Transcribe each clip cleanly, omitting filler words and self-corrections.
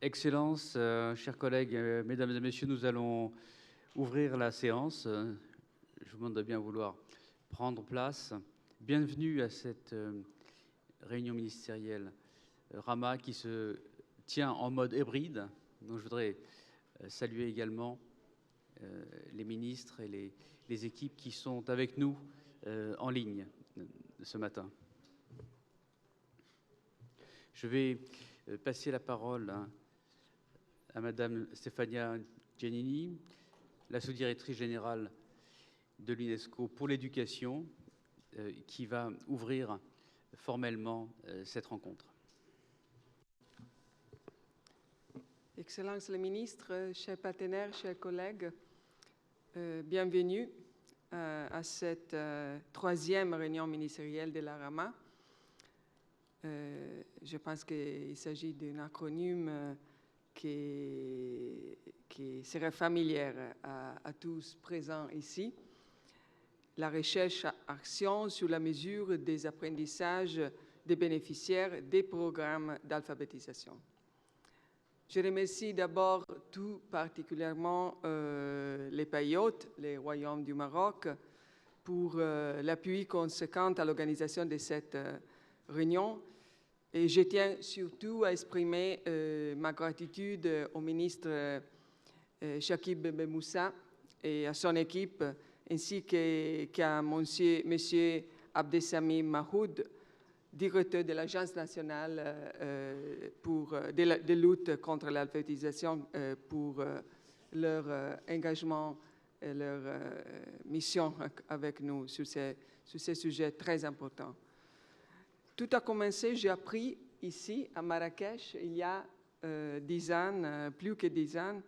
Excellences, chers collègues, mesdames et messieurs, nous allons ouvrir la séance. Je vous demande de bien vouloir prendre place. Bienvenue à cette réunion ministérielle Rama qui se tient en mode hybride. Donc, je voudrais saluer également les ministres et les équipes qui sont avec nous en ligne ce matin. Je vais passer la parole à Madame Stefania Giannini, la sous-directrice générale de l'UNESCO pour l'éducation, qui va ouvrir formellement cette rencontre. Excellences les ministres, chers partenaires, chers collègues, bienvenue à cette troisième réunion ministérielle de la RAMA. Je pense qu'il s'agit d'un acronyme qui serait familier à tous présents ici. La recherche-action sur la mesure des apprentissages des bénéficiaires des programmes d'alphabétisation. Je remercie d'abord tout particulièrement les pays hôtes, les royaumes du Maroc, pour l'appui conséquent à l'organisation de cette réunion. Et je tiens surtout à exprimer ma gratitude au ministre Chakib Ben Moussa et à son équipe, ainsi qu'à M. Abdessamim Mahoud, directeur de l'Agence nationale de lutte contre l'alphabétisation, pour leur engagement et leur mission avec nous sur ces sujets très importants. Tout a commencé, j'ai appris ici à Marrakech il y a 10 ans, plus que 10 ans.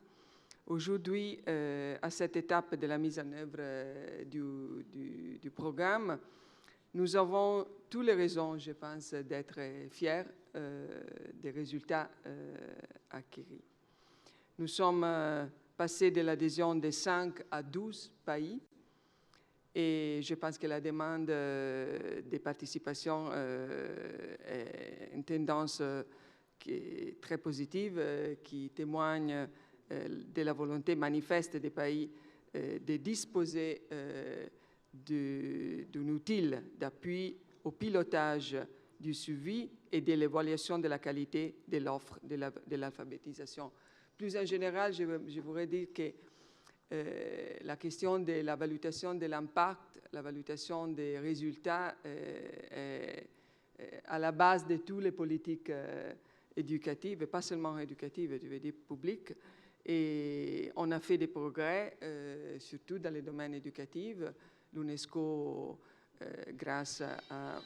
Aujourd'hui, à cette étape de la mise en œuvre du programme, nous avons toutes les raisons, je pense, d'être fiers des résultats acquis. Nous sommes passés de l'adhésion de 5 à 12 pays. Et je pense que la demande des participations est une tendance qui est très positive, qui témoigne de la volonté manifeste des pays de disposer d'un outil d'appui au pilotage du suivi et de l'évaluation de la qualité de l'offre de l'alphabétisation. Plus en général, je voudrais dire que la question de la valuation de l'impact, la valuation des résultats est à la base de toutes les politiques éducatives, et pas seulement éducatives, je veux dire publiques. Et on a fait des progrès, surtout dans les domaines éducatifs. L'UNESCO, grâce à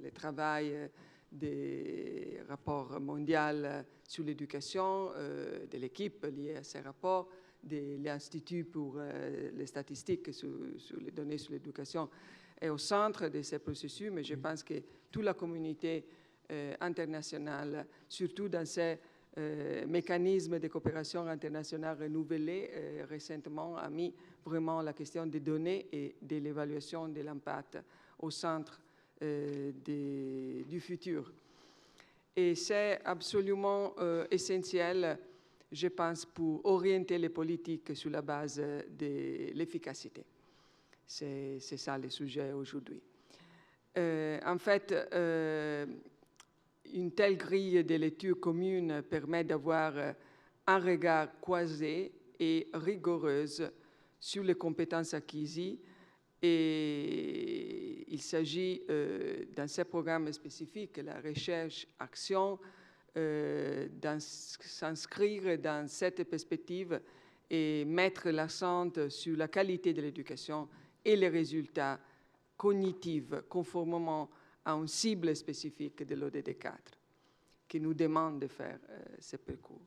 le travail des rapports mondiaux sur l'éducation, de l'équipe liée à ces rapports, de l'Institut pour les statistiques sur les données sur l'éducation, est au centre de ces processus, mais je pense que toute la communauté internationale, surtout dans ces mécanismes de coopération internationale renouvelés récemment, a mis vraiment la question des données et de l'évaluation de l'impact au centre du futur. Et c'est absolument essentiel, je pense, pour orienter les politiques sur la base de l'efficacité. C'est ça le sujet aujourd'hui. En fait, une telle grille de lecture commune permet d'avoir un regard croisé et rigoureuse sur les compétences acquises. Et il s'agit, dans ces programmes spécifiques, la recherche-action, s'inscrire dans cette perspective et mettre l'accent sur la qualité de l'éducation et les résultats cognitifs, conformément à une cible spécifique de l'ODD 4, qui nous demande de faire ce parcours.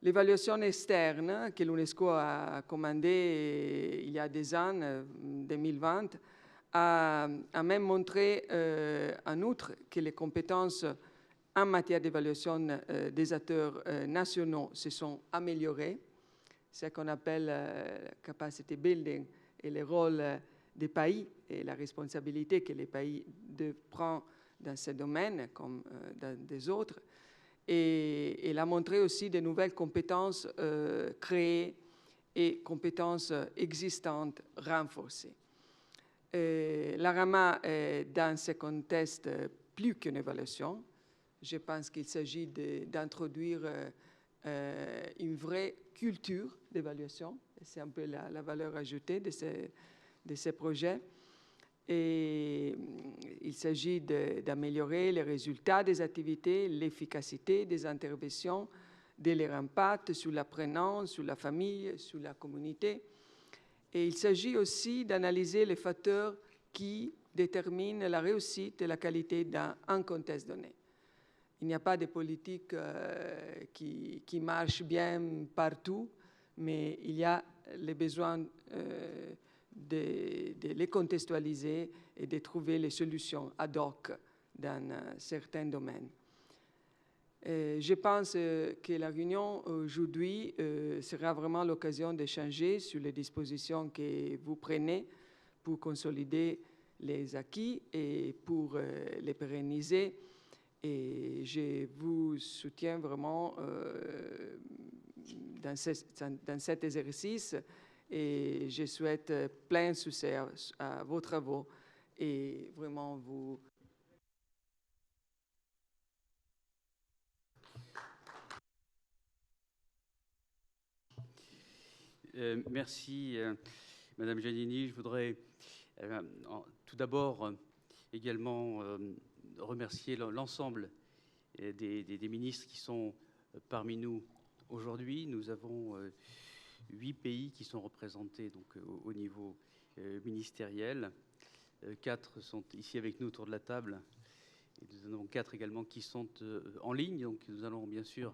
L'évaluation externe que l'UNESCO a commandée il y a des ans, 2020, a même montré en outre que les compétences en matière d'évaluation des acteurs nationaux se sont améliorées, ce qu'on appelle capacity building et le rôle des pays et la responsabilité que les pays prennent dans ce domaine comme dans des autres. Et elle a montré aussi de nouvelles compétences créées et compétences existantes renforcées. La RAMA est dans ce contexte plus qu'une évaluation. Je pense qu'il s'agit d'introduire une vraie culture d'évaluation. C'est un peu la valeur ajoutée de ces projets. Et il s'agit d'améliorer les résultats des activités, l'efficacité des interventions, de leur impact sur l'apprenant, sur la famille, sur la communauté. Et il s'agit aussi d'analyser les facteurs qui déterminent la réussite et la qualité dans un contexte donné. Il n'y a pas de politique qui marche bien partout, mais il y a le besoin de les contextualiser et de trouver les solutions ad hoc dans certains domaines. Je pense que la réunion aujourd'hui sera vraiment l'occasion d'échanger sur les dispositions que vous prenez pour consolider les acquis et pour les pérenniser. Et je vous soutiens vraiment dans cet exercice et je souhaite plein succès à vos travaux et vraiment vous... Merci, Madame Giannini. Je voudrais tout d'abord également remercier l'ensemble des ministres qui sont parmi nous aujourd'hui. Nous avons 8 pays qui sont représentés donc, au niveau ministériel. 4 sont ici avec nous autour de la table. Et nous en avons 4 également qui sont en ligne. Donc nous allons bien sûr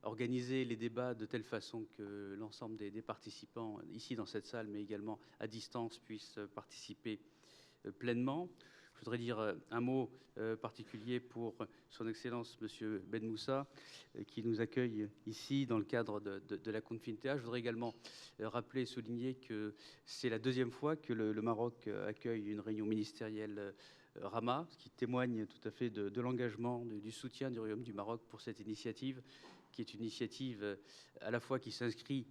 organiser les débats de telle façon que l'ensemble des participants ici dans cette salle, mais également à distance, puissent participer pleinement. Je voudrais dire un mot particulier pour son Excellence Monsieur Ben Moussa, qui nous accueille ici dans le cadre de la Confintea. Je voudrais également rappeler et souligner que c'est la 2e fois que le Maroc accueille une réunion ministérielle Rama, ce qui témoigne tout à fait de l'engagement, du soutien du Royaume du Maroc pour cette initiative, qui est une initiative à la fois qui s'inscrit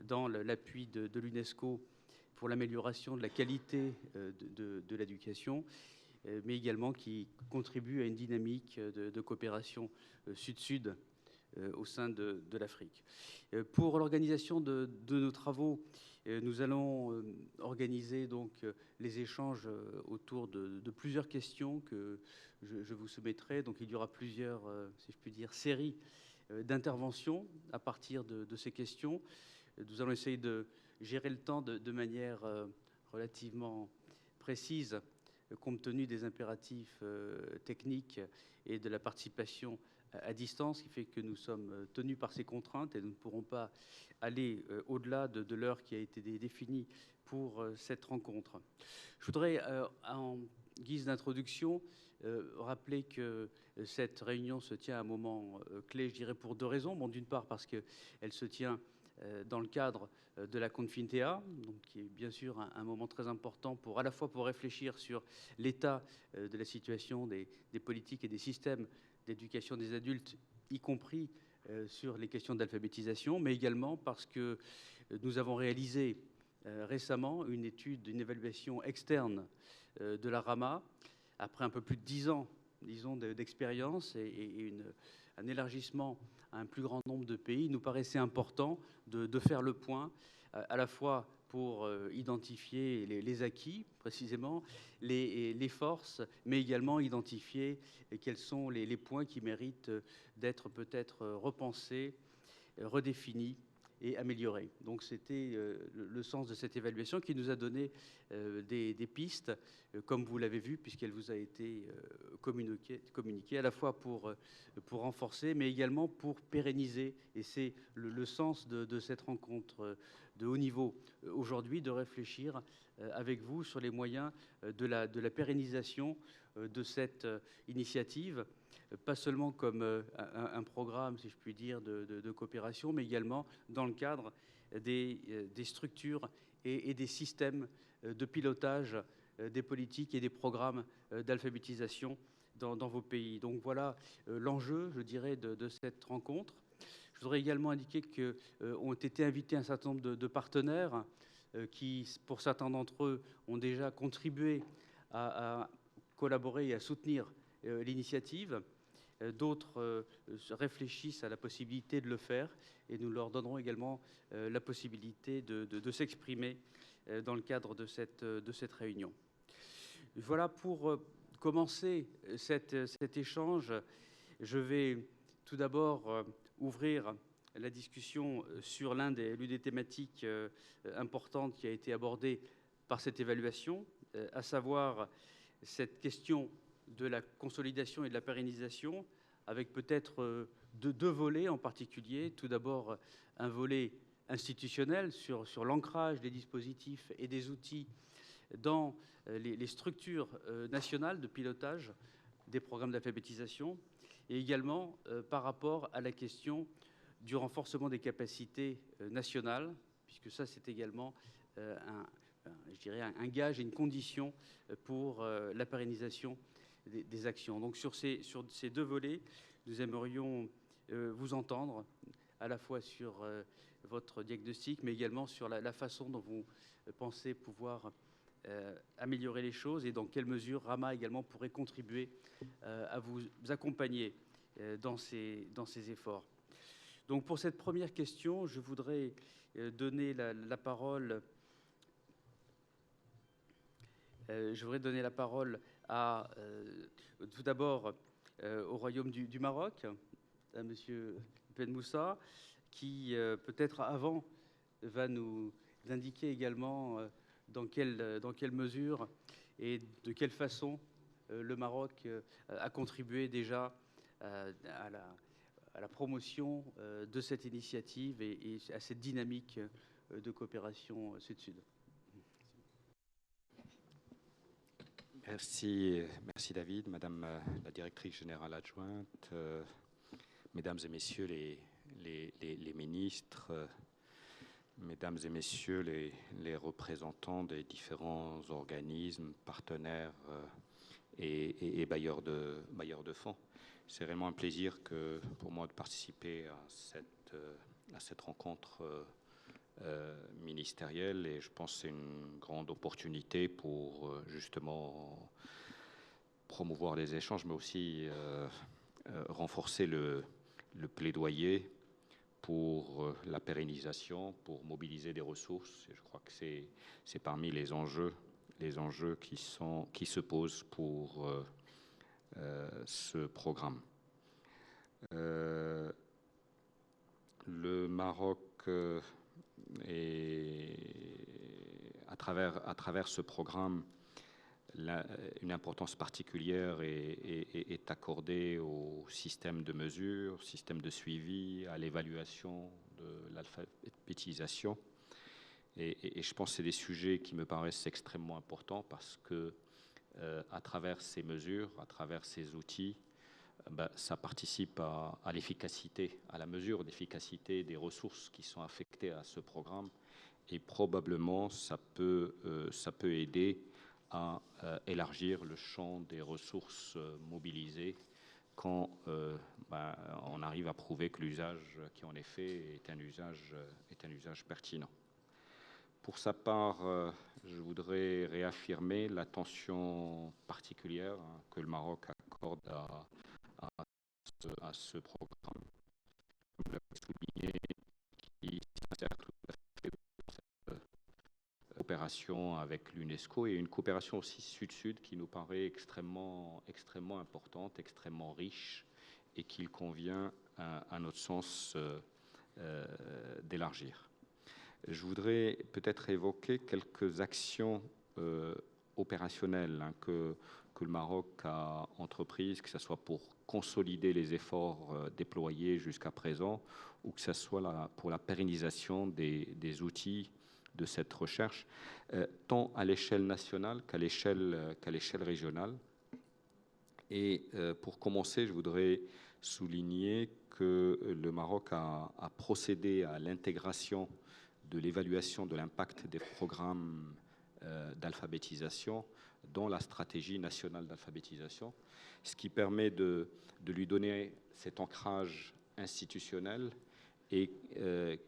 dans l'appui de l'UNESCO pour l'amélioration de la qualité de l'éducation, mais également qui contribue à une dynamique de coopération sud-sud au sein de l'Afrique. Pour l'organisation de nos travaux, nous allons organiser donc les échanges autour de plusieurs questions que je vous soumettrai. Donc il y aura plusieurs, si je puis dire, séries d'interventions à partir de ces questions. Nous allons essayer de gérer le temps de manière relativement précise, compte tenu des impératifs techniques et de la participation à distance, qui fait que nous sommes tenus par ces contraintes et nous ne pourrons pas aller au-delà de l'heure qui a été définie pour cette rencontre. Je voudrais, en guise d'introduction, rappeler que cette réunion se tient à un moment clé, je dirais, pour 2 raisons. Bon, d'une part, parce qu'elle se tient dans le cadre de la Confintea, donc qui est bien sûr un moment très important à la fois pour réfléchir sur l'état de la situation des politiques et des systèmes d'éducation des adultes, y compris sur les questions d'alphabétisation, mais également parce que nous avons réalisé récemment une évaluation externe de la RAMA, après un peu plus de 10 ans, disons, d'expérience et un élargissement à un plus grand nombre de pays. Il nous paraissait important de faire le point, à la fois pour identifier les acquis, précisément, les forces, mais également identifier quels sont les points qui méritent d'être peut-être repensés, redéfinis et améliorés. Donc c'était le sens de cette évaluation qui nous a donné des pistes, comme vous l'avez vu, puisqu'elle vous a été communiquée, à la fois pour renforcer, mais également pour pérenniser. Et c'est le sens de cette rencontre de haut niveau aujourd'hui, de réfléchir avec vous sur les moyens de la pérennisation de cette initiative, pas seulement comme un programme, si je puis dire, de coopération, mais également dans le cadre des structures et des systèmes de pilotage des politiques et des programmes d'alphabétisation dans vos pays. Donc voilà l'enjeu, je dirais, de cette rencontre. Je voudrais également indiquer qu'ont été invités un certain nombre de partenaires qui, pour certains d'entre eux, ont déjà contribué à collaborer et à soutenir l'initiative. D'autres réfléchissent à la possibilité de le faire et nous leur donnerons également la possibilité de s'exprimer dans le cadre de cette réunion. Voilà pour commencer cet échange. Je vais tout d'abord ouvrir la discussion sur l'une des thématiques importantes qui a été abordée par cette évaluation, à savoir cette question de la consolidation et de la pérennisation, avec peut-être deux volets en particulier. Tout d'abord, un volet institutionnel sur l'ancrage des dispositifs et des outils dans les structures nationales de pilotage des programmes d'alphabétisation, et également par rapport à la question du renforcement des capacités nationales, puisque ça, c'est également je dirais un gage et une condition pour la pérennisation des actions. Donc sur ces deux volets, nous aimerions vous entendre, à la fois sur votre diagnostic, mais également sur la façon dont vous pensez pouvoir améliorer les choses et dans quelle mesure Rama également pourrait contribuer à vous accompagner dans ces efforts. Donc pour cette première question, je voudrais donner la parole à, tout d'abord au Royaume du Maroc, à M. Ben Moussa, qui peut-être avant va nous indiquer également dans quelle mesure et de quelle façon le Maroc a contribué déjà à la promotion de cette initiative et à cette dynamique de coopération Sud-Sud. Merci David, Madame la directrice générale adjointe, Mesdames et Messieurs les ministres, Mesdames et Messieurs les représentants des différents organismes, partenaires et bailleurs de fonds. C'est vraiment un plaisir pour moi de participer à cette rencontre ministérielle, et je pense que c'est une grande opportunité pour justement promouvoir les échanges, mais aussi renforcer le plaidoyer pour la pérennisation, pour mobiliser des ressources. Et je crois que c'est parmi les enjeux qui se posent pour ce programme. Le Maroc et à travers ce programme, une importance particulière est accordée au système de mesure, système de suivi, à l'évaluation de l'alphabétisation. Et je pense que c'est des sujets qui me paraissent extrêmement importants parce que à travers ces mesures, à travers ces outils, ça participe à l'efficacité, à la mesure d'efficacité des ressources qui sont affectées à ce programme, et probablement ça peut aider à élargir le champ des ressources mobilisées quand on arrive à prouver que l'usage qui en est fait est un usage pertinent. Pour sa part, je voudrais réaffirmer l'attention particulière que le Maroc accorde à ce programme, comme l'a souligné, qui s'insère tout à fait dans cette coopération avec l'UNESCO, et une coopération aussi sud-sud qui nous paraît extrêmement importante, extrêmement riche, et qu'il convient, à notre sens, d'élargir. Je voudrais peut-être évoquer quelques actions opérationnelles que le Maroc a entreprises, que ce soit pour consolider les efforts déployés jusqu'à présent, ou que ce soit pour la pérennisation des outils de cette recherche, tant à l'échelle nationale qu'à l'échelle régionale. Et pour commencer, je voudrais souligner que le Maroc a procédé à l'intégration de l'évaluation de l'impact des programmes d'alphabétisation dans la stratégie nationale d'alphabétisation, ce qui permet de lui donner cet ancrage institutionnel et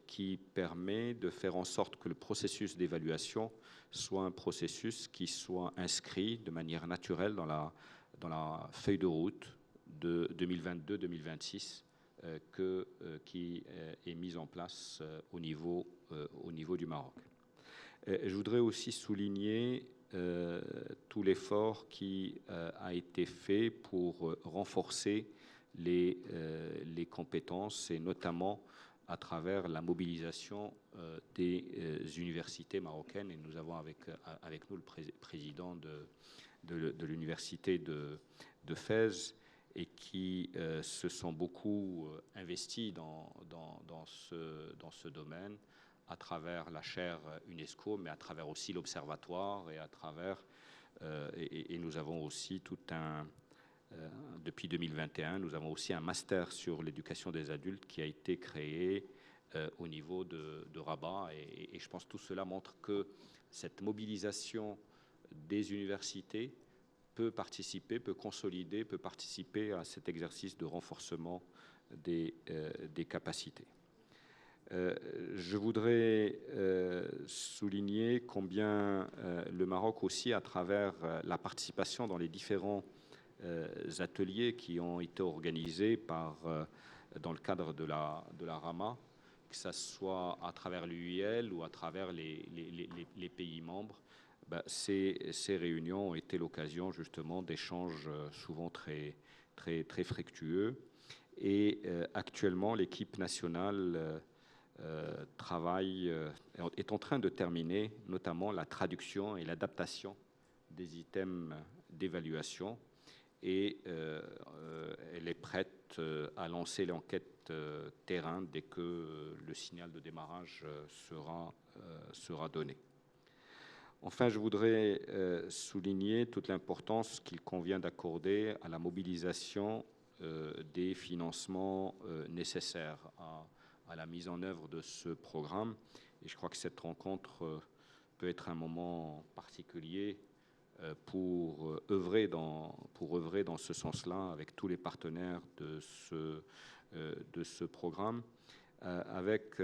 qui permet de faire en sorte que le processus d'évaluation soit un processus qui soit inscrit de manière naturelle dans la feuille de route de 2022-2026 qui est mise en place au niveau du Maroc. Je voudrais aussi souligner tout l'effort qui a été fait pour renforcer les compétences et notamment à travers la mobilisation des universités marocaines. Et nous avons avec nous le président de l'université de Fès et qui se sont beaucoup investis dans ce domaine à travers la chaire UNESCO, mais à travers aussi l'Observatoire et à travers et nous avons aussi tout un depuis 2021, nous avons aussi un master sur l'éducation des adultes qui a été créé au niveau de Rabat. Et je pense que tout cela montre que cette mobilisation des universités peut consolider, peut participer à cet exercice de renforcement des capacités. Je voudrais souligner combien le Maroc aussi, à travers la participation dans les différents ateliers qui ont été organisés dans le cadre de la RAMA, que ce soit à travers l'UIL ou à travers les pays membres, ces réunions ont été l'occasion justement d'échanges souvent très fructueux. Et actuellement, l'équipe nationale est en train de terminer notamment la traduction et l'adaptation des items d'évaluation. Et elle est prête à lancer l'enquête terrain dès que le signal de démarrage sera donné. Enfin, je voudrais souligner toute l'importance qu'il convient d'accorder à la mobilisation des financements nécessaires à la mise en œuvre de ce programme. Et je crois que cette rencontre peut être un moment particulier pour œuvrer dans ce sens-là avec tous les partenaires de ce programme, avec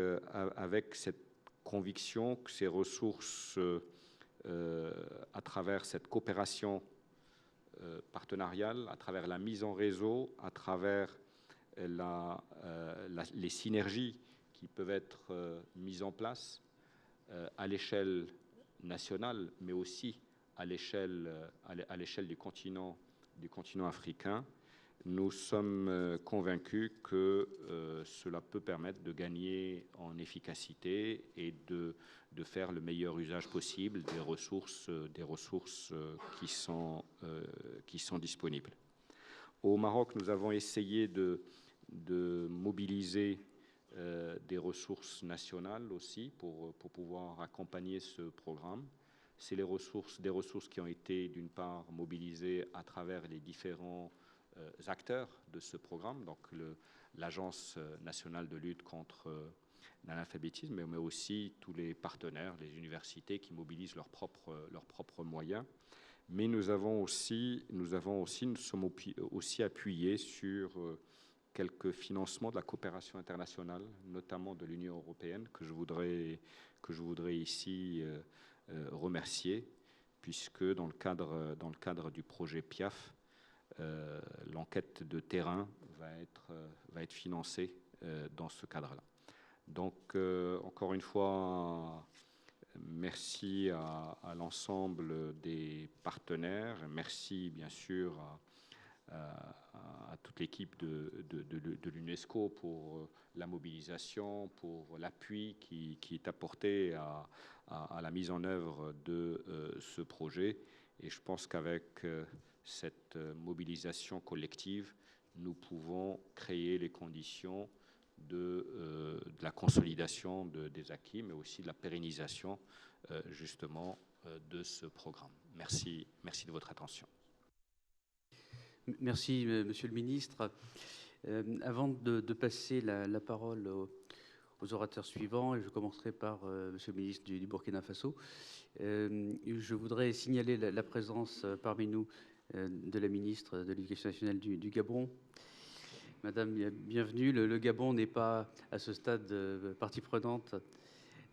cette conviction que ces ressources, à travers cette coopération partenariale, à travers la mise en réseau, à travers les synergies qui peuvent être mises en place à l'échelle nationale, mais aussi à l'échelle du continent africain, nous sommes convaincus que cela peut permettre de gagner en efficacité et de faire le meilleur usage possible des ressources qui sont disponibles. Au Maroc, nous avons essayé de mobiliser des ressources nationales aussi pour pouvoir accompagner ce programme. C'est des ressources qui ont été d'une part mobilisées à travers les différents acteurs de ce programme, donc l'Agence nationale de lutte contre l'analphabétisme, mais aussi tous les partenaires, les universités qui mobilisent leurs propres moyens. Mais nous sommes aussi appuyés sur quelques financements de la coopération internationale, notamment de l'Union européenne, que je voudrais ici remercier, puisque dans le cadre du projet PIAF, l'enquête de terrain va être financée dans ce cadre-là. Donc, encore une fois, merci à l'ensemble des partenaires. Merci, bien sûr, à toute l'équipe de l'UNESCO pour la mobilisation, pour l'appui qui est apporté à la mise en œuvre de ce projet. Et je pense qu'avec cette mobilisation collective, nous pouvons créer les conditions de la consolidation des acquis, mais aussi de la pérennisation justement de ce programme. Merci de votre attention. Merci, Monsieur le Ministre. Avant de passer la parole aux orateurs suivants, et je commencerai par Monsieur le ministre du Burkina Faso. Je voudrais signaler la présence parmi nous de la ministre de l'Éducation nationale du Gabon. Madame, bienvenue. Le Gabon n'est pas à ce stade partie prenante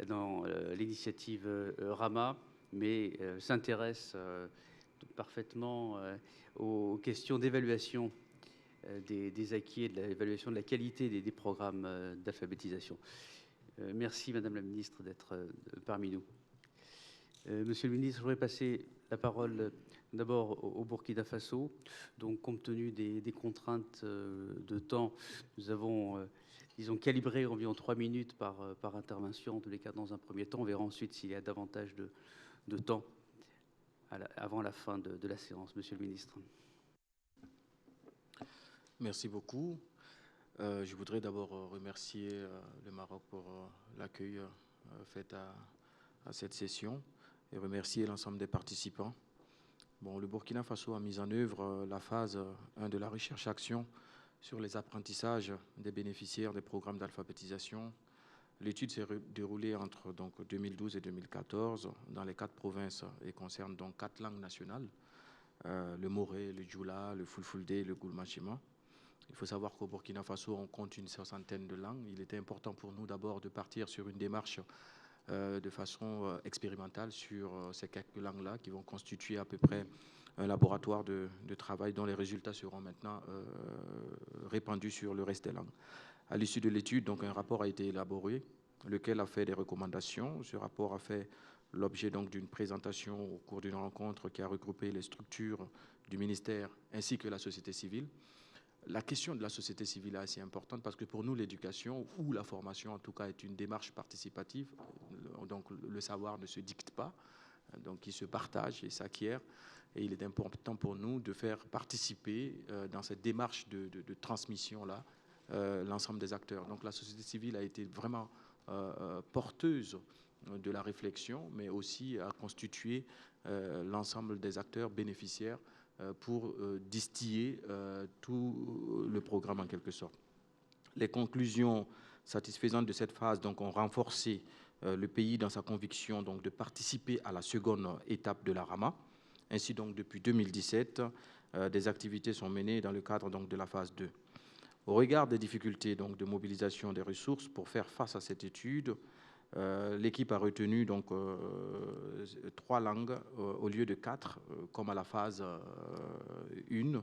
dans l'initiative Rama, mais s'intéresse parfaitement aux questions d'évaluation des acquis et de l'évaluation de la qualité des programmes d'alphabétisation. Merci, Madame la Ministre, d'être parmi nous. Monsieur le Ministre, je voudrais passer la parole d'abord au Burkina Faso. Donc, compte tenu des contraintes de temps, nous avons, disons, calibré environ 3 minutes par intervention, en tous les cas dans un premier temps. On verra ensuite s'il y a davantage de temps avant la fin de la séance. Monsieur le Ministre. Merci beaucoup. Je voudrais d'abord remercier le Maroc pour l'accueil fait à cette session et remercier l'ensemble des participants. Bon, le Burkina Faso a mis en œuvre la phase 1 de la recherche-action sur les apprentissages des bénéficiaires des programmes d'alphabétisation. L'étude s'est déroulée entre donc, 2012 et 2014 dans les 4 provinces et concerne donc 4 langues nationales, le Moré, le Djoula, le Fulfulde, le Goulmachima. Il faut savoir qu'au Burkina Faso, on compte une 60aine de langues. Il était important pour nous d'abord de partir sur une démarche de façon expérimentale sur ces quelques langues-là qui vont constituer à peu près un laboratoire de travail dont les résultats seront maintenant répandus sur le reste des langues. À l'issue de l'étude, donc, un rapport a été élaboré, lequel a fait des recommandations. Ce rapport a fait l'objet donc d'une présentation au cours d'une rencontre qui a regroupé les structures du ministère ainsi que la société civile. La question de la société civile est assez importante parce que pour nous, l'éducation ou la formation, en tout cas, est une démarche participative. Donc, le savoir ne se dicte pas, donc il se partage et s'acquiert. Et il est important pour nous de faire participer dans cette démarche de transmission-là l'ensemble des acteurs. Donc, la société civile a été vraiment porteuse de la réflexion, mais aussi a constitué l'ensemble des acteurs bénéficiaires pour distiller tout le programme en quelque sorte. Les conclusions satisfaisantes de cette phase donc, ont renforcé le pays dans sa conviction donc, de participer à la seconde étape de la Rama. Ainsi, donc, depuis 2017, des activités sont menées dans le cadre donc, de la phase 2. Au regard des difficultés donc, de mobilisation des ressources pour faire face à cette étude, l'équipe a retenu donc 3 langues au lieu de 4, comme à la phase 1.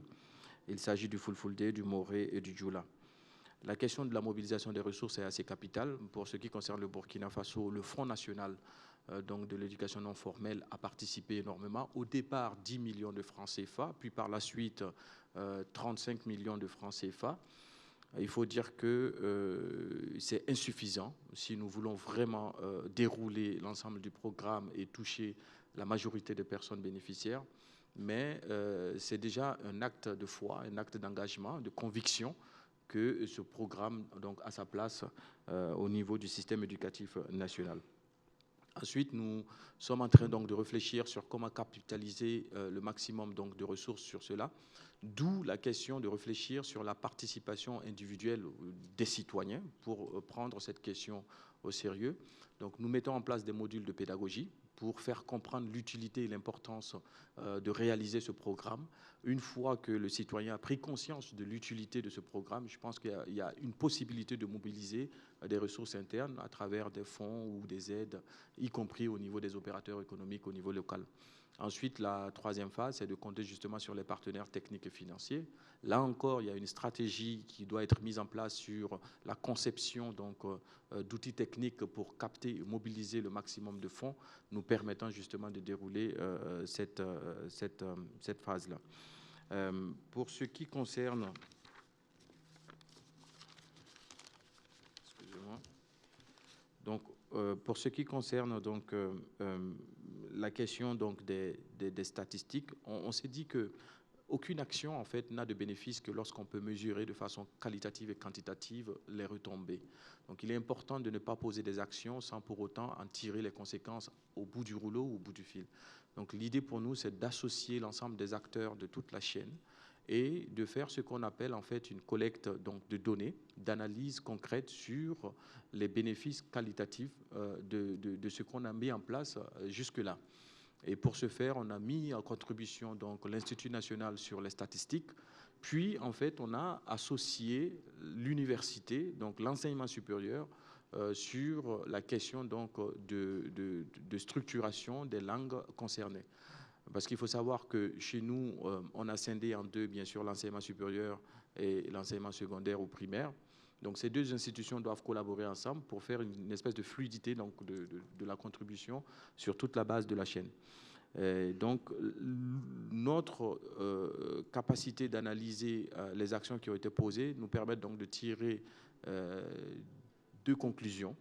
Il s'agit du Fulfulde, du Moré et du Djoula. La question de la mobilisation des ressources est assez capitale. Pour ce qui concerne le Burkina Faso, le Front national donc de l'éducation non formelle a participé énormément. Au départ, 10 millions de francs CFA, puis par la suite, 35 millions de francs CFA. Il faut dire que c'est insuffisant si nous voulons vraiment dérouler l'ensemble du programme et toucher la majorité des personnes bénéficiaires. Mais c'est déjà un acte de foi, un acte d'engagement, de conviction que ce programme donc, a sa place au niveau du système éducatif national. Ensuite, nous sommes en train donc, de réfléchir sur comment capitaliser le maximum donc, de ressources sur cela, d'où la question de réfléchir sur la participation individuelle des citoyens pour prendre cette question au sérieux. Donc, nous mettons en place des modules de pédagogie pour faire comprendre l'utilité et l'importance de réaliser ce programme. Une fois que le citoyen a pris conscience de l'utilité de ce programme, je pense qu'il y a une possibilité de mobiliser des ressources internes à travers des fonds ou des aides, y compris au niveau des opérateurs économiques au niveau local. Ensuite, la troisième phase, c'est de compter justement sur les partenaires techniques et financiers. Là encore, il y a une stratégie qui doit être mise en place sur la conception d'outils techniques pour capter et mobiliser le maximum de fonds, nous permettant justement de dérouler cette phase-là. Pour ce qui concerne... Excusez-moi. Donc, pour ce qui concerne donc, la question donc, des statistiques, on s'est dit qu'aucune action en fait, n'a de bénéfice que lorsqu'on peut mesurer de façon qualitative et quantitative les retombées. Donc il est important de ne pas poser des actions sans pour autant en tirer les conséquences au bout du rouleau ou au bout du fil. Donc l'idée pour nous, c'est d'associer l'ensemble des acteurs de toute la chaîne et de faire ce qu'on appelle en fait une collecte donc, de données, d'analyse concrète sur les bénéfices qualitatifs de ce qu'on a mis en place jusque-là. Et pour ce faire, on a mis en contribution donc l'Institut national sur les statistiques, puis en fait on a associé l'université, donc l'enseignement supérieur, sur la question donc de structuration des langues concernées. Parce qu'il faut savoir que chez nous, on a scindé en deux, bien sûr, l'enseignement supérieur et l'enseignement secondaire ou primaire. Donc ces deux institutions doivent collaborer ensemble pour faire une espèce de fluidité donc, de la contribution sur toute la base de la chaîne. Donc notre capacité d'analyser les actions qui ont été posées nous permet donc de tirer deux conclusions.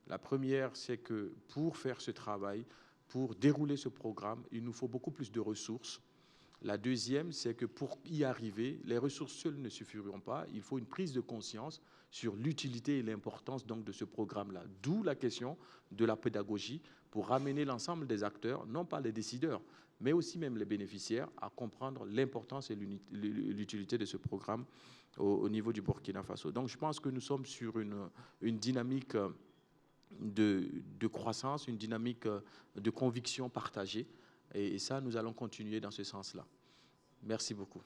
La première, c'est que pour faire ce travail, pour dérouler ce programme, il nous faut beaucoup plus de ressources. La deuxième, c'est que pour y arriver, les ressources seules ne suffiront pas. Il faut une prise de conscience sur l'utilité et l'importance donc de ce programme-là. D'où la question de la pédagogie pour ramener l'ensemble des acteurs, non pas les décideurs, mais aussi même les bénéficiaires, à comprendre l'importance et l'utilité de ce programme au niveau du Burkina Faso. Donc je pense que nous sommes sur une dynamique de croissance, une dynamique de conviction partagée. Et ça, nous allons continuer dans ce sens-là. Merci beaucoup.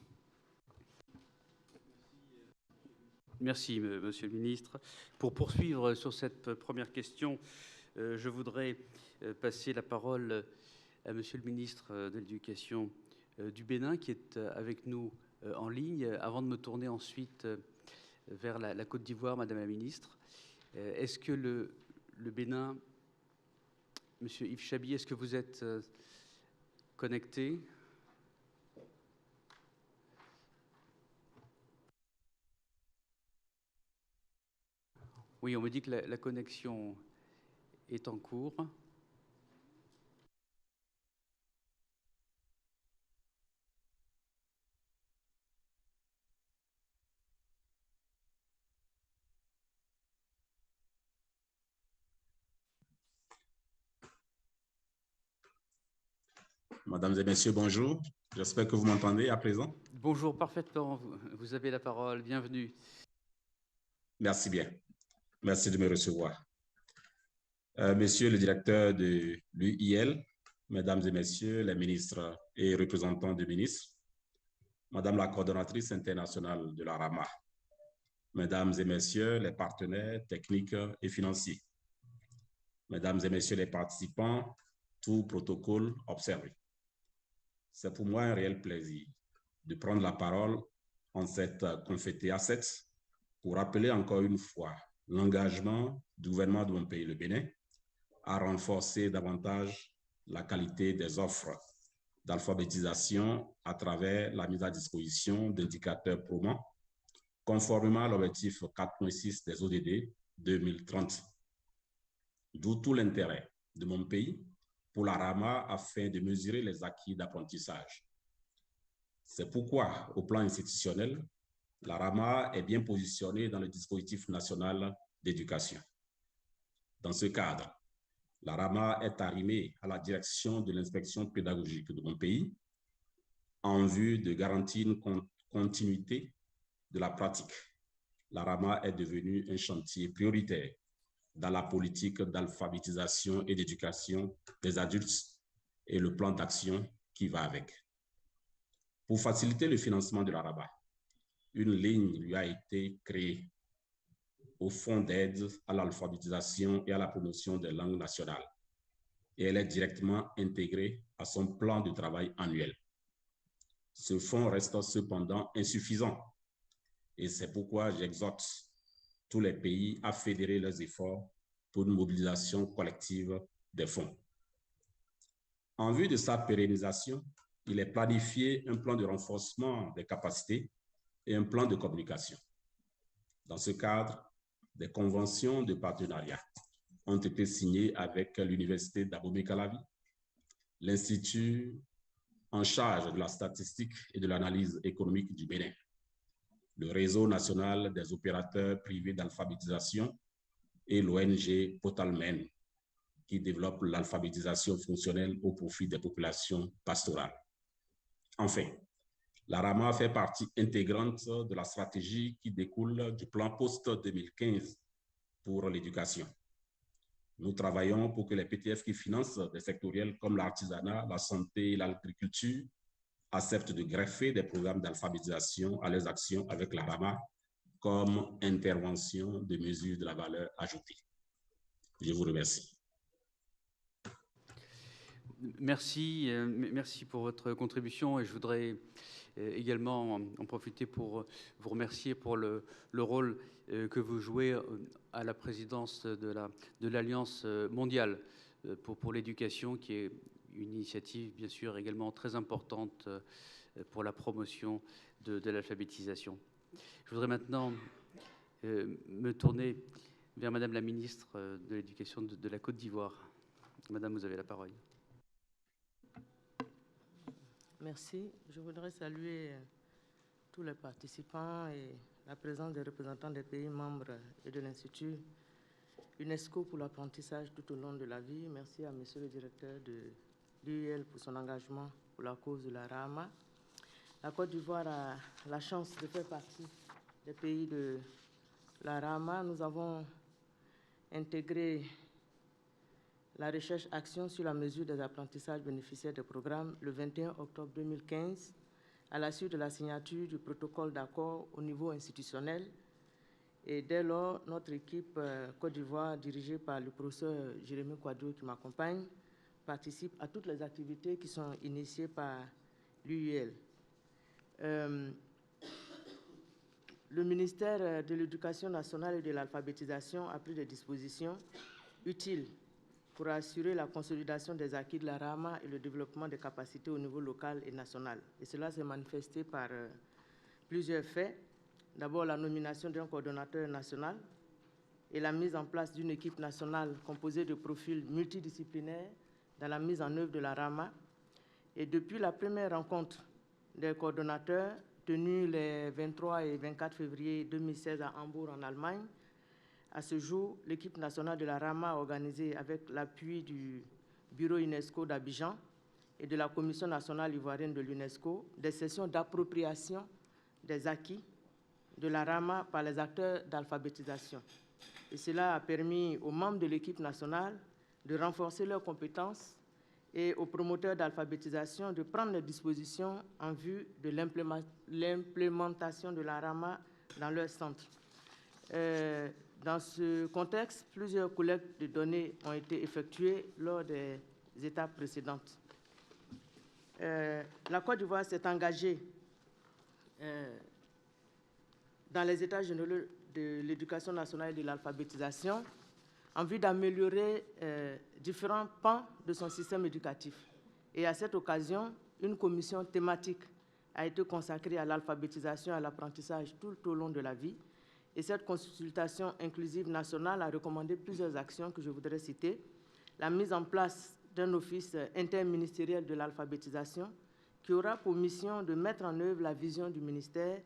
Merci, Monsieur le Ministre. Pour poursuivre sur cette première question, je voudrais passer la parole à Monsieur le Ministre de l'Éducation du Bénin, qui est avec nous en ligne, avant de me tourner ensuite vers la Côte d'Ivoire, Madame la Ministre. Est-ce que le Bénin, Monsieur Yves Chabi, est-ce que vous êtes connecté ? Oui, on me dit que la connexion est en cours. Mesdames et messieurs, bonjour. J'espère que vous m'entendez à présent. Bonjour, parfaitement. Vous avez la parole. Bienvenue. Merci bien. Merci de me recevoir. Monsieur le directeur de l'UIL, mesdames et messieurs les ministres et représentants du ministre, madame la coordonnatrice internationale de la RAMA, mesdames et messieurs les partenaires techniques et financiers, mesdames et messieurs les participants, tout protocole observé. C'est pour moi un réel plaisir de prendre la parole en cette conférence A7 pour rappeler encore une fois l'engagement du gouvernement de mon pays, le Bénin, à renforcer davantage la qualité des offres d'alphabétisation à travers la mise à disposition d'indicateurs probants, conformément à l'objectif 4.6 des ODD 2030. D'où tout l'intérêt de mon pays pour la RAMA afin de mesurer les acquis d'apprentissage. C'est pourquoi, au plan institutionnel, la RAMA est bien positionnée dans le dispositif national d'éducation. Dans ce cadre, la RAMA est arrimée à la direction de l'inspection pédagogique de mon pays en vue de garantir une continuité de la pratique. La RAMA est devenue un chantier prioritaire dans la politique d'alphabétisation et d'éducation des adultes et le plan d'action qui va avec. Pour faciliter le financement de la RAMA, une ligne lui a été créée au Fonds d'aide à l'alphabétisation et à la promotion des langues nationales, et elle est directement intégrée à son plan de travail annuel. Ce fonds reste cependant insuffisant, et c'est pourquoi j'exhorte tous les pays à fédérer leurs efforts pour une mobilisation collective des fonds. En vue de sa pérennisation, il est planifié un plan de renforcement des capacités et un plan de communication. Dans ce cadre, des conventions de partenariat ont été signées avec l'Université d'Abomey-Calavi, l'Institut en charge de la statistique et de l'analyse économique du Bénin, le Réseau national des opérateurs privés d'alphabétisation et l'ONG Potalmen, qui développe l'alphabétisation fonctionnelle au profit des populations pastorales. Enfin, La RAMA fait partie intégrante de la stratégie qui découle du plan post-2015 pour l'éducation. Nous travaillons pour que les PTF qui financent des sectoriels comme l'artisanat, la santé et l'agriculture acceptent de greffer des programmes d'alphabétisation à leurs actions avec la RAMA comme intervention de mesures de la valeur ajoutée. Je vous remercie. Merci, merci pour votre contribution et je voudrais également en profiter pour vous remercier pour le rôle que vous jouez à la présidence de l'Alliance mondiale pour l'éducation, qui est une initiative bien sûr également très importante pour la promotion de l'alphabétisation. Je voudrais maintenant me tourner vers Madame la ministre de l'Éducation de la Côte d'Ivoire. Madame, vous avez la parole. Merci. Je voudrais saluer tous les participants et la présence des représentants des pays membres et de l'Institut UNESCO pour l'apprentissage tout au long de la vie. Merci à Monsieur le directeur de l'UIL pour son engagement pour la cause de la RAMA. La Côte d'Ivoire a la chance de faire partie des pays de la RAMA. Nous avons intégré la recherche-action sur la mesure des apprentissages bénéficiaires des programmes le 21 octobre 2015, à la suite de la signature du protocole d'accord au niveau institutionnel. Et dès lors, notre équipe Côte d'Ivoire, dirigée par le professeur Jérémy Kouadio qui m'accompagne, participe à toutes les activités qui sont initiées par l'UIL. Le ministère de l'Éducation nationale et de l'alphabétisation a pris des dispositions utiles pour assurer la consolidation des acquis de la RAMA et le développement des capacités au niveau local et national. Et cela s'est manifesté par plusieurs faits. D'abord, la nomination d'un coordonnateur national et la mise en place d'une équipe nationale composée de profils multidisciplinaires dans la mise en œuvre de la RAMA. Et depuis la première rencontre des coordonnateurs tenue les 23 et 24 février 2016 à Hambourg, en Allemagne, à ce jour, l'équipe nationale de la RAMA a organisé, avec l'appui du Bureau UNESCO d'Abidjan et de la Commission nationale ivoirienne de l'UNESCO, des sessions d'appropriation des acquis de la RAMA par les acteurs d'alphabétisation. Et cela a permis aux membres de l'équipe nationale de renforcer leurs compétences et aux promoteurs d'alphabétisation de prendre les dispositions en vue de l'implémentation de la RAMA dans leur centre. Dans ce contexte, plusieurs collectes de données ont été effectuées lors des étapes précédentes. La Côte d'Ivoire s'est engagée dans les états généraux de l'éducation nationale et de l'alphabétisation en vue d'améliorer différents pans de son système éducatif. Et à cette occasion, une commission thématique a été consacrée à l'alphabétisation et à l'apprentissage tout au long de la vie. Et cette consultation inclusive nationale a recommandé plusieurs actions que je voudrais citer. La mise en place d'un office interministériel de l'alphabétisation qui aura pour mission de mettre en œuvre la vision du ministère,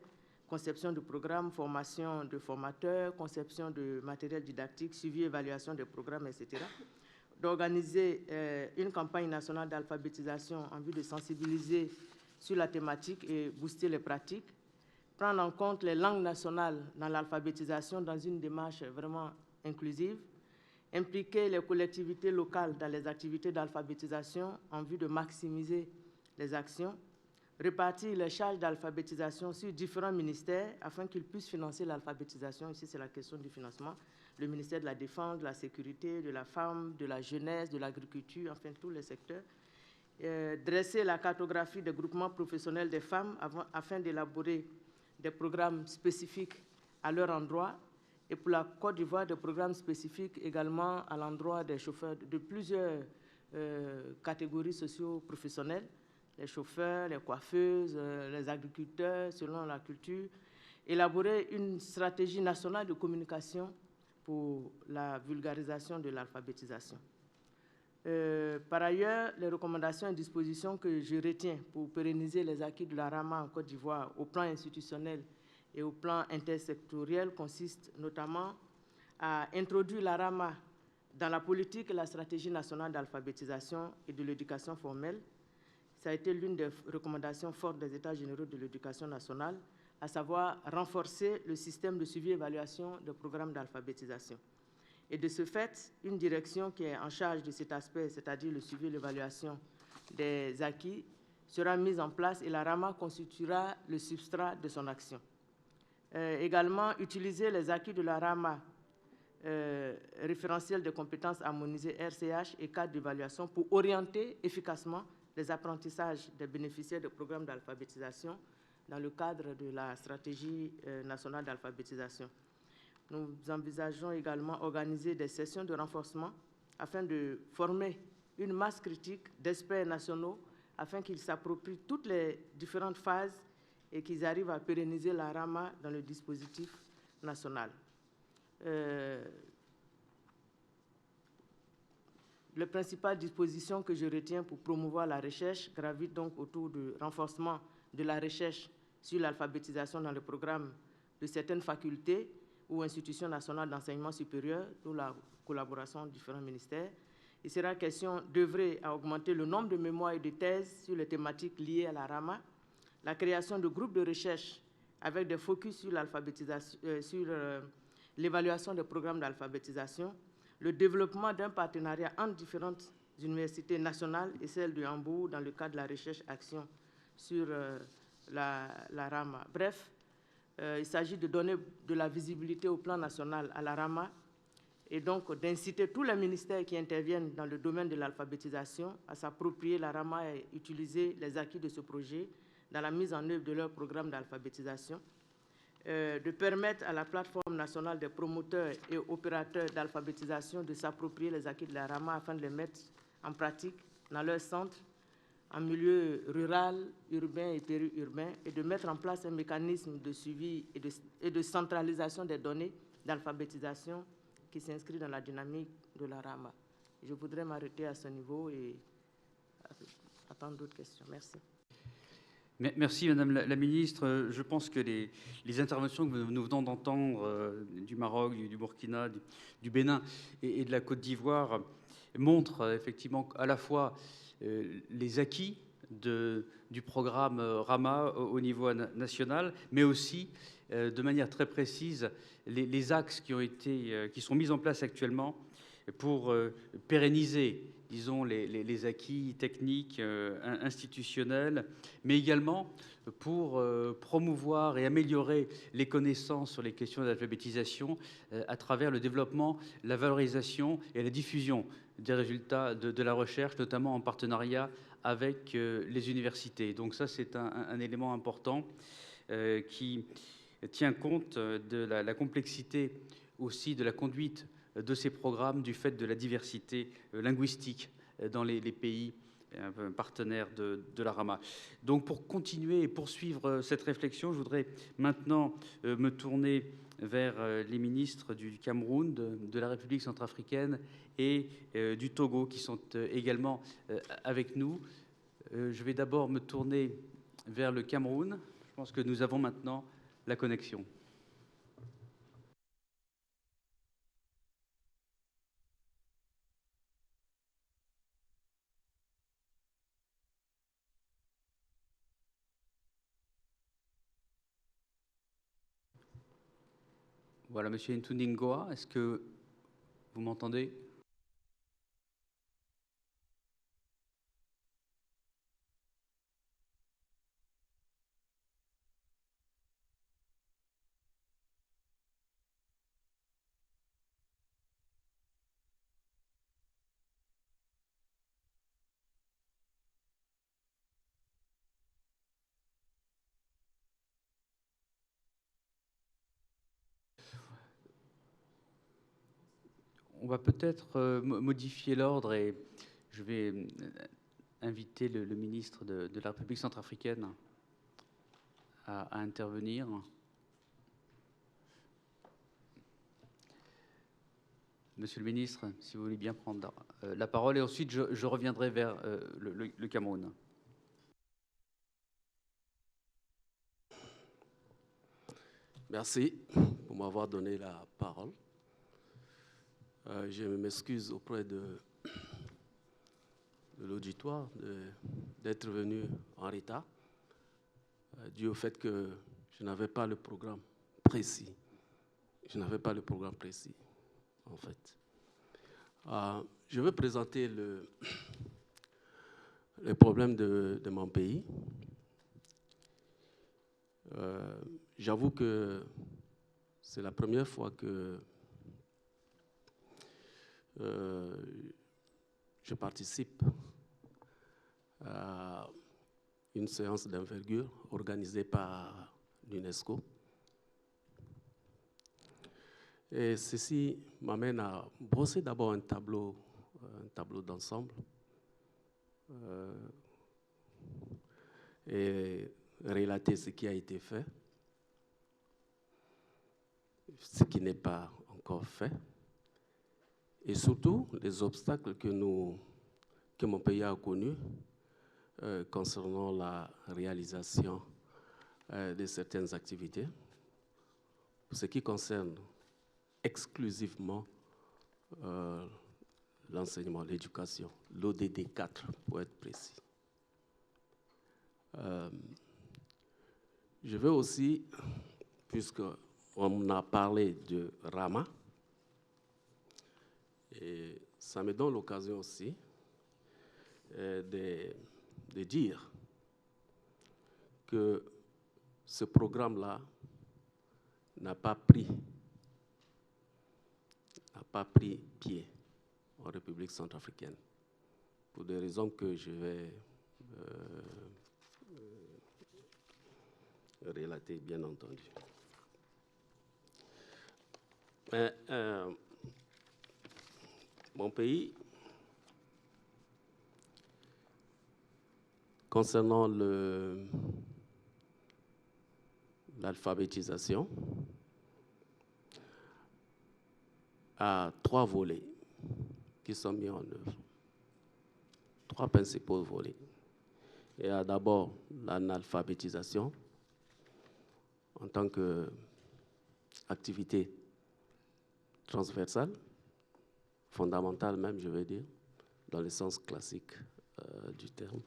conception de programmes, formation de formateurs, conception de matériel didactique, suivi, évaluation des programmes, etc. D'organiser une campagne nationale d'alphabétisation en vue de sensibiliser sur la thématique et booster les pratiques. Prendre en compte les langues nationales dans l'alphabétisation dans une démarche vraiment inclusive, impliquer les collectivités locales dans les activités d'alphabétisation en vue de maximiser les actions, répartir les charges d'alphabétisation sur différents ministères afin qu'ils puissent financer l'alphabétisation. Ici, c'est la question du financement. Le ministère de la Défense, de la Sécurité, de la Femme, de la Jeunesse, de l'Agriculture, enfin tous les secteurs. Dresser la cartographie des groupements professionnels des femmes afin d'élaborer des programmes spécifiques à leur endroit, et pour la Côte d'Ivoire, des programmes spécifiques également à l'endroit des chauffeurs de plusieurs catégories socio-professionnelles, les chauffeurs, les coiffeuses, les agriculteurs, selon la culture, élaborer une stratégie nationale de communication pour la vulgarisation de l'alphabétisation. Par ailleurs, les recommandations et dispositions que je retiens pour pérenniser les acquis de la RAMA en Côte d'Ivoire au plan institutionnel et au plan intersectoriel consistent notamment à introduire la RAMA dans la politique et la stratégie nationale d'alphabétisation et de l'éducation formelle. Ça a été l'une des recommandations fortes des États généraux de l'éducation nationale, à savoir renforcer le système de suivi et évaluation des programmes d'alphabétisation. Et de ce fait, une direction qui est en charge de cet aspect, c'est-à-dire le suivi et l'évaluation des acquis, sera mise en place et la RAMA constituera le substrat de son action. Également, utiliser les acquis de la RAMA, référentiel de compétences harmonisées RCH et cadre d'évaluation pour orienter efficacement les apprentissages des bénéficiaires de programmes d'alphabétisation dans le cadre de la stratégie nationale d'alphabétisation. Nous envisageons également organiser des sessions de renforcement afin de former une masse critique d'experts nationaux afin qu'ils s'approprient toutes les différentes phases et qu'ils arrivent à pérenniser la RAMA dans le dispositif national. Les principales dispositions que je retiens pour promouvoir la recherche gravitent donc autour du renforcement de la recherche sur l'alphabétisation dans le programme de certaines facultés ou institutions nationales d'enseignement supérieur, d'où la collaboration de différents ministères. Il sera question d'œuvrer à augmenter le nombre de mémoires et de thèses sur les thématiques liées à la RAMA, la création de groupes de recherche avec des focus sur l'alphabétisation, sur l'évaluation des programmes d'alphabétisation, le développement d'un partenariat entre différentes universités nationales et celle de Hambourg dans le cadre de la recherche-action sur la RAMA. Bref, il s'agit de donner de la visibilité au plan national à la RAMA et donc d'inciter tous les ministères qui interviennent dans le domaine de l'alphabétisation à s'approprier la RAMA et utiliser les acquis de ce projet dans la mise en œuvre de leur programme d'alphabétisation, de permettre à la plateforme nationale des promoteurs et opérateurs d'alphabétisation de s'approprier les acquis de la RAMA afin de les mettre en pratique dans leurs centres, en milieu rural, urbain et périurbain, et de mettre en place un mécanisme de suivi et de centralisation des données d'alphabétisation qui s'inscrit dans la dynamique de la RAMA. Je voudrais m'arrêter à ce niveau et attendre d'autres questions. Merci. Merci, Madame la Ministre. Je pense que les interventions que nous venons d'entendre du Maroc, du Burkina, du Bénin et de la Côte d'Ivoire montrent effectivement à la fois les acquis du programme RAMA au niveau national, mais aussi de manière très précise les axes qui sont mis en place actuellement pour pérenniser, disons, les acquis techniques, institutionnels, mais également pour promouvoir et améliorer les connaissances sur les questions d'alphabétisation à travers le développement, la valorisation et la diffusion des résultats de la recherche, notamment en partenariat avec les universités. Donc ça, c'est un élément important qui tient compte de la complexité aussi de la conduite de ces programmes du fait de la diversité linguistique dans les pays partenaires de la RAMA. Donc pour continuer et poursuivre cette réflexion, je voudrais maintenant me tourner vers les ministres du Cameroun, de la République centrafricaine et du Togo qui sont également avec nous. Je vais d'abord me tourner vers le Cameroun. Je pense que nous avons maintenant la connexion. Voilà, Monsieur Ntuningoa, est-ce que vous m'entendez ? On va peut-être modifier l'ordre et je vais inviter le ministre de la République centrafricaine à intervenir. Monsieur le ministre, si vous voulez bien prendre la parole, et ensuite je reviendrai vers le Cameroun. Merci pour m'avoir donné la parole. Je m'excuse auprès de de l'auditoire d'être venu en retard, dû au fait que je n'avais pas le programme précis. Je n'avais pas le programme précis, en fait. Je veux présenter le problème de mon pays. J'avoue que c'est la première fois que je participe à une séance d'envergure organisée par l'UNESCO. Et ceci m'amène à brosser d'abord un tableau d'ensemble et relater ce qui a été fait, ce qui n'est pas encore fait, et surtout les obstacles que mon pays a connus concernant la réalisation de certaines activités. Pour ce qui concerne exclusivement l'enseignement, l'éducation, l'ODD 4 pour être précis. Je veux aussi, puisqu'on a parlé de Rama, et ça me donne l'occasion aussi de dire que ce programme-là n'a pas pris pied en République centrafricaine, pour des raisons que je vais relater, bien entendu. Mais, mon pays, concernant l'alphabétisation, a 3 volets qui sont mis en œuvre. 3 principaux volets. Il y a d'abord l'analphabétisation en tant qu'activité transversale, fondamentale même, je veux dire, dans le sens classique du terme.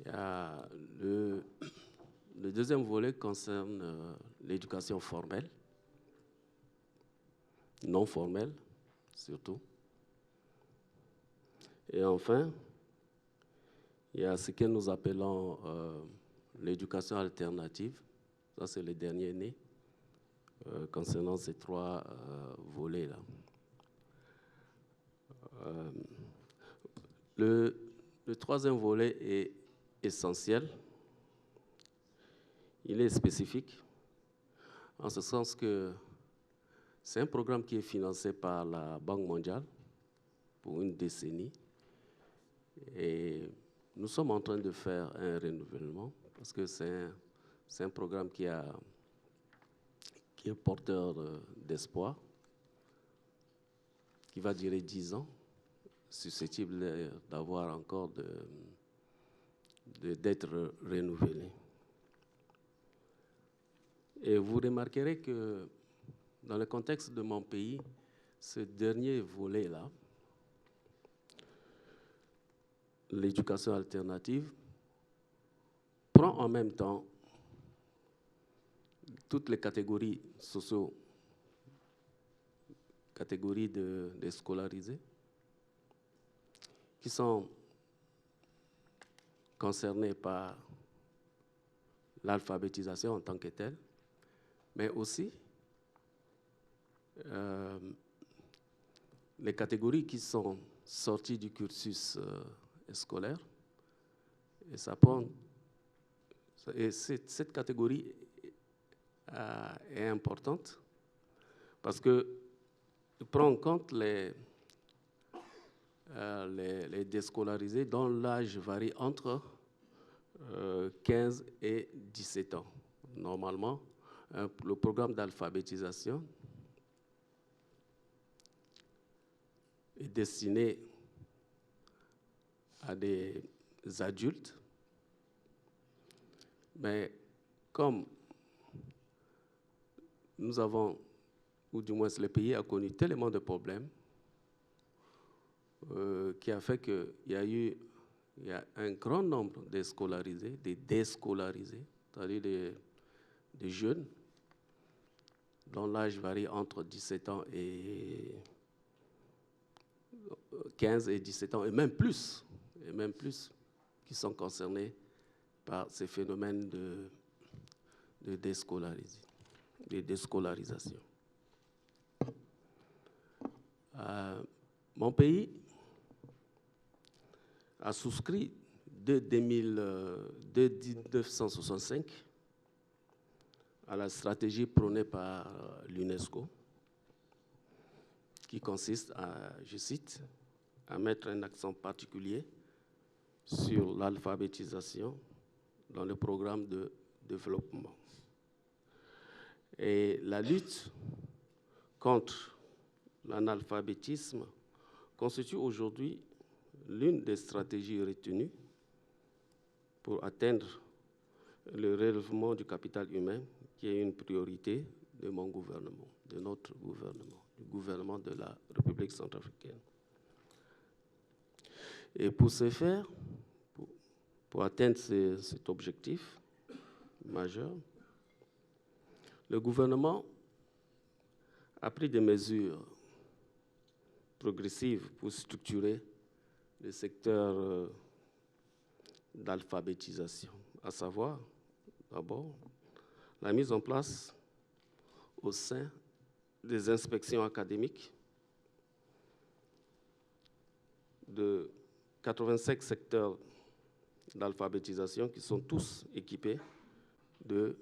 Il y a le deuxième volet concerne l'éducation formelle, non formelle surtout. Et enfin, il y a ce que nous appelons l'éducation alternative. Ça, c'est le dernier né concernant ces 3 volets-là. Le troisième volet est essentiel. Il est spécifique, en ce sens que c'est un programme qui est financé par la Banque mondiale pour une décennie. Et nous sommes en train de faire un renouvellement parce que c'est un programme qui est porteur d'espoir, qui va durer 10 ans, susceptible d'avoir encore d'être renouvelé. Et vous remarquerez que dans le contexte de mon pays, ce dernier volet-là, l'éducation alternative, prend en même temps toutes les catégories catégories de scolarisés, qui sont concernés par l'alphabétisation en tant que telle, mais aussi les catégories qui sont sorties du cursus scolaire. Et cette catégorie est importante parce que prend en compte les déscolarisés dont l'âge varie entre 15 et 17 ans. Normalement, le programme d'alphabétisation est destiné à des adultes, mais comme nous avons, ou du moins le pays a connu tellement de problèmes, qui a fait qu'il y a un grand nombre de scolarisés, des déscolarisés, c'est-à-dire des jeunes dont l'âge varie entre 17 ans et 15 et 17 ans, et même plus, qui sont concernés par ces phénomènes de déscolarisation. Mon pays a souscrit dès 1965 à la stratégie prônée par l'UNESCO, qui consiste à, je cite, à mettre un accent particulier sur l'alphabétisation dans le programme de développement. Et la lutte contre l'analphabétisme constitue aujourd'hui l'une des stratégies retenues pour atteindre le relèvement du capital humain, qui est une priorité de mon gouvernement, de notre gouvernement, du gouvernement de la République centrafricaine. Et pour ce faire, pour atteindre cet objectif majeur, le gouvernement a pris des mesures progressives pour structurer le secteur d'alphabétisation, à savoir, d'abord, la mise en place au sein des inspections académiques de 85 secteurs d'alphabétisation qui sont tous équipés de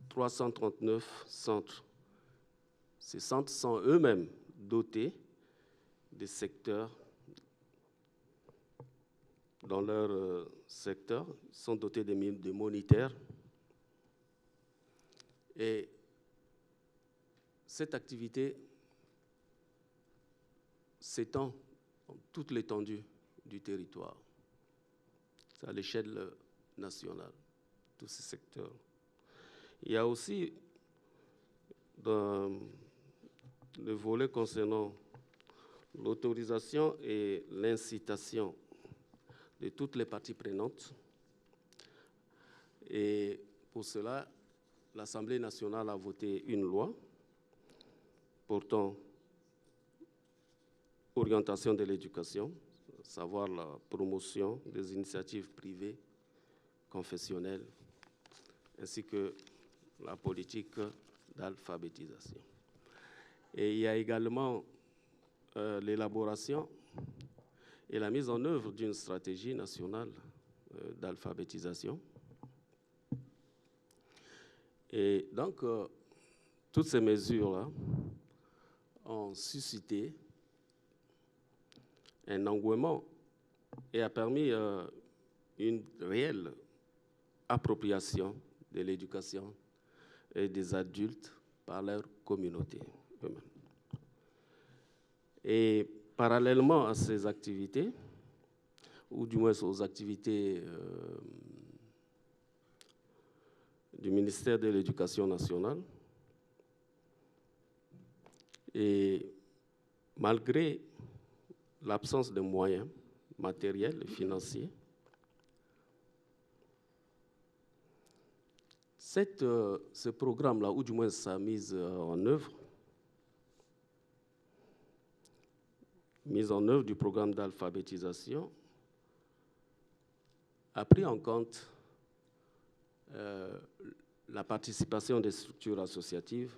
339 centres. Ces centres sont eux-mêmes dotés des secteurs. Dans leur secteur, ils sont dotés de moniteurs. Et cette activité s'étend dans toute l'étendue du territoire. C'est à l'échelle nationale, tous ces secteurs. Il y a aussi dans le volet concernant l'autorisation et l'incitation de toutes les parties prenantes. Et pour cela, l'Assemblée nationale a voté une loi portant orientation de l'éducation, à savoir la promotion des initiatives privées confessionnelles, ainsi que la politique d'alphabétisation. Et il y a également l'élaboration et la mise en œuvre d'une stratégie nationale d'alphabétisation. Et donc, toutes ces mesures-là ont suscité un engouement et a permis une réelle appropriation de l'éducation et des adultes par leur communauté eux-mêmes. Et parallèlement à ces activités, ou du moins aux activités du ministère de l'Éducation nationale, et malgré l'absence de moyens matériels et financiers, ce programme-là, ou du moins sa mise en œuvre du programme d'alphabétisation, a pris en compte la participation des structures associatives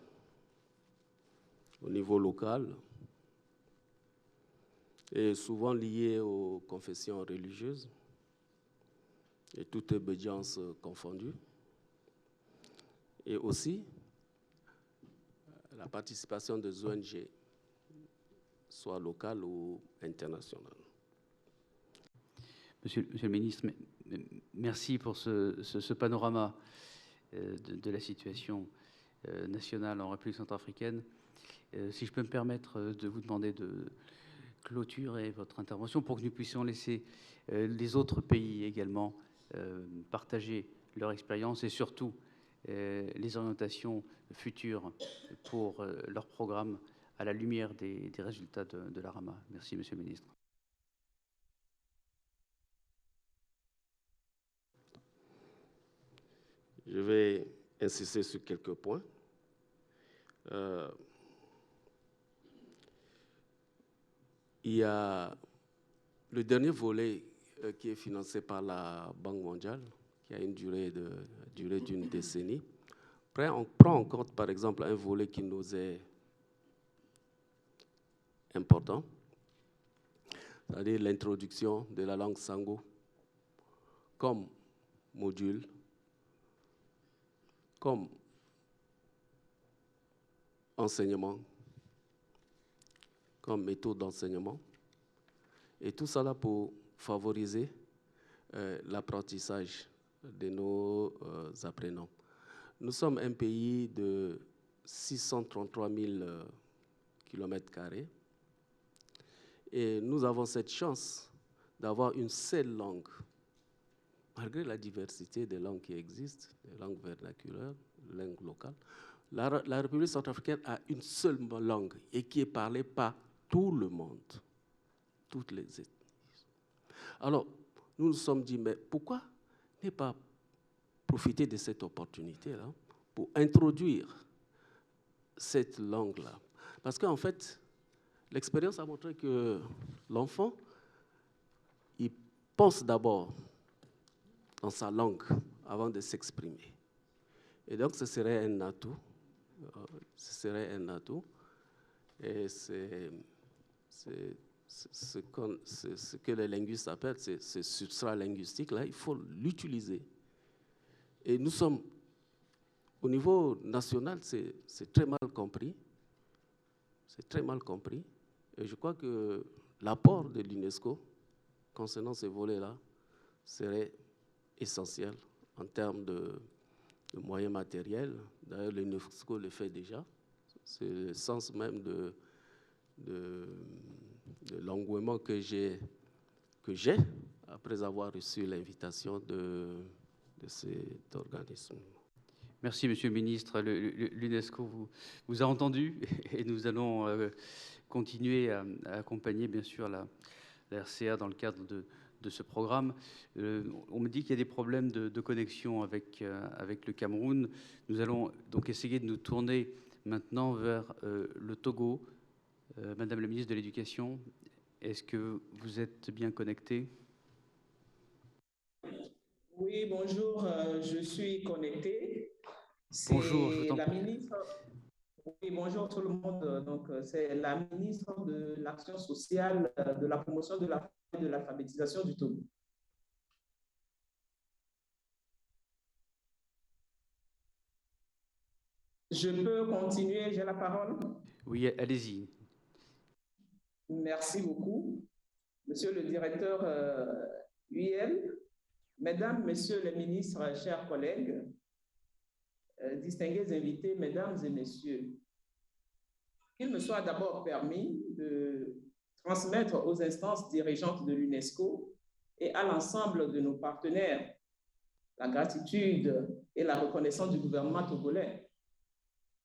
au niveau local et souvent liées aux confessions religieuses et toute obédience confondue. Et aussi la participation des ONG, soit locales ou internationales. Monsieur le ministre, merci pour ce panorama de la situation nationale en République centrafricaine. Si je peux me permettre de vous demander de clôturer votre intervention pour que nous puissions laisser les autres pays également partager leur expérience et surtout les orientations futures pour leur programme à la lumière des résultats de la RAMA. Merci, Monsieur le Ministre. Je vais insister sur quelques points. Il y a le dernier volet qui est financé par la Banque mondiale, qui a une durée d'une décennie. Après, on prend en compte, par exemple, un volet qui nous est important, c'est-à-dire l'introduction de la langue Sango comme module, comme enseignement, comme méthode d'enseignement, et tout cela pour favoriser l'apprentissage de nos apprenants. Nous sommes un pays de 633 000 km² et nous avons cette chance d'avoir une seule langue, malgré la diversité des langues qui existent, des langues vernaculaires, des langues locales. La République centrafricaine a une seule langue et qui est parlée par tout le monde, toutes les ethnies. Alors, nous nous sommes dit, mais pourquoi ne pas profiter de cette opportunité-là pour introduire cette langue-là? Parce qu'en fait, l'expérience a montré que l'enfant, il pense d'abord dans sa langue avant de s'exprimer. Et donc, ce serait un atout. Et c'est ce que les linguistes appellent ce substrat linguistique-là, il faut l'utiliser. Et nous sommes, au niveau national, c'est très mal compris. C'est très mal compris. Et je crois que l'apport de l'UNESCO concernant ces volets-là serait essentiel en termes de moyens matériels. D'ailleurs, l'UNESCO le fait déjà. C'est le sens même de l'engouement que j'ai après avoir reçu l'invitation de cet organisme. Merci, Monsieur le Ministre. L'UNESCO vous a entendu et nous allons continuer à accompagner, bien sûr, la RCA dans le cadre de ce programme. On me dit qu'il y a des problèmes de connexion avec le Cameroun. Nous allons donc essayer de nous tourner maintenant vers le Togo. Madame la ministre de l'Éducation, est-ce que vous êtes bien connectée? Oui, bonjour, je suis connectée. Bonjour, je vous en la prie. ministre. Oui, bonjour tout le monde. Donc, c'est la ministre de l'Action sociale, de la promotion de l'alphabétisation du Togo. Je peux continuer, j'ai la parole? Oui, allez-y. Merci beaucoup. Monsieur le directeur UIL, Mesdames, Messieurs les ministres, chers collègues, distingués invités, Mesdames et Messieurs, qu'il me soit d'abord permis de transmettre aux instances dirigeantes de l'UNESCO et à l'ensemble de nos partenaires la gratitude et la reconnaissance du gouvernement togolais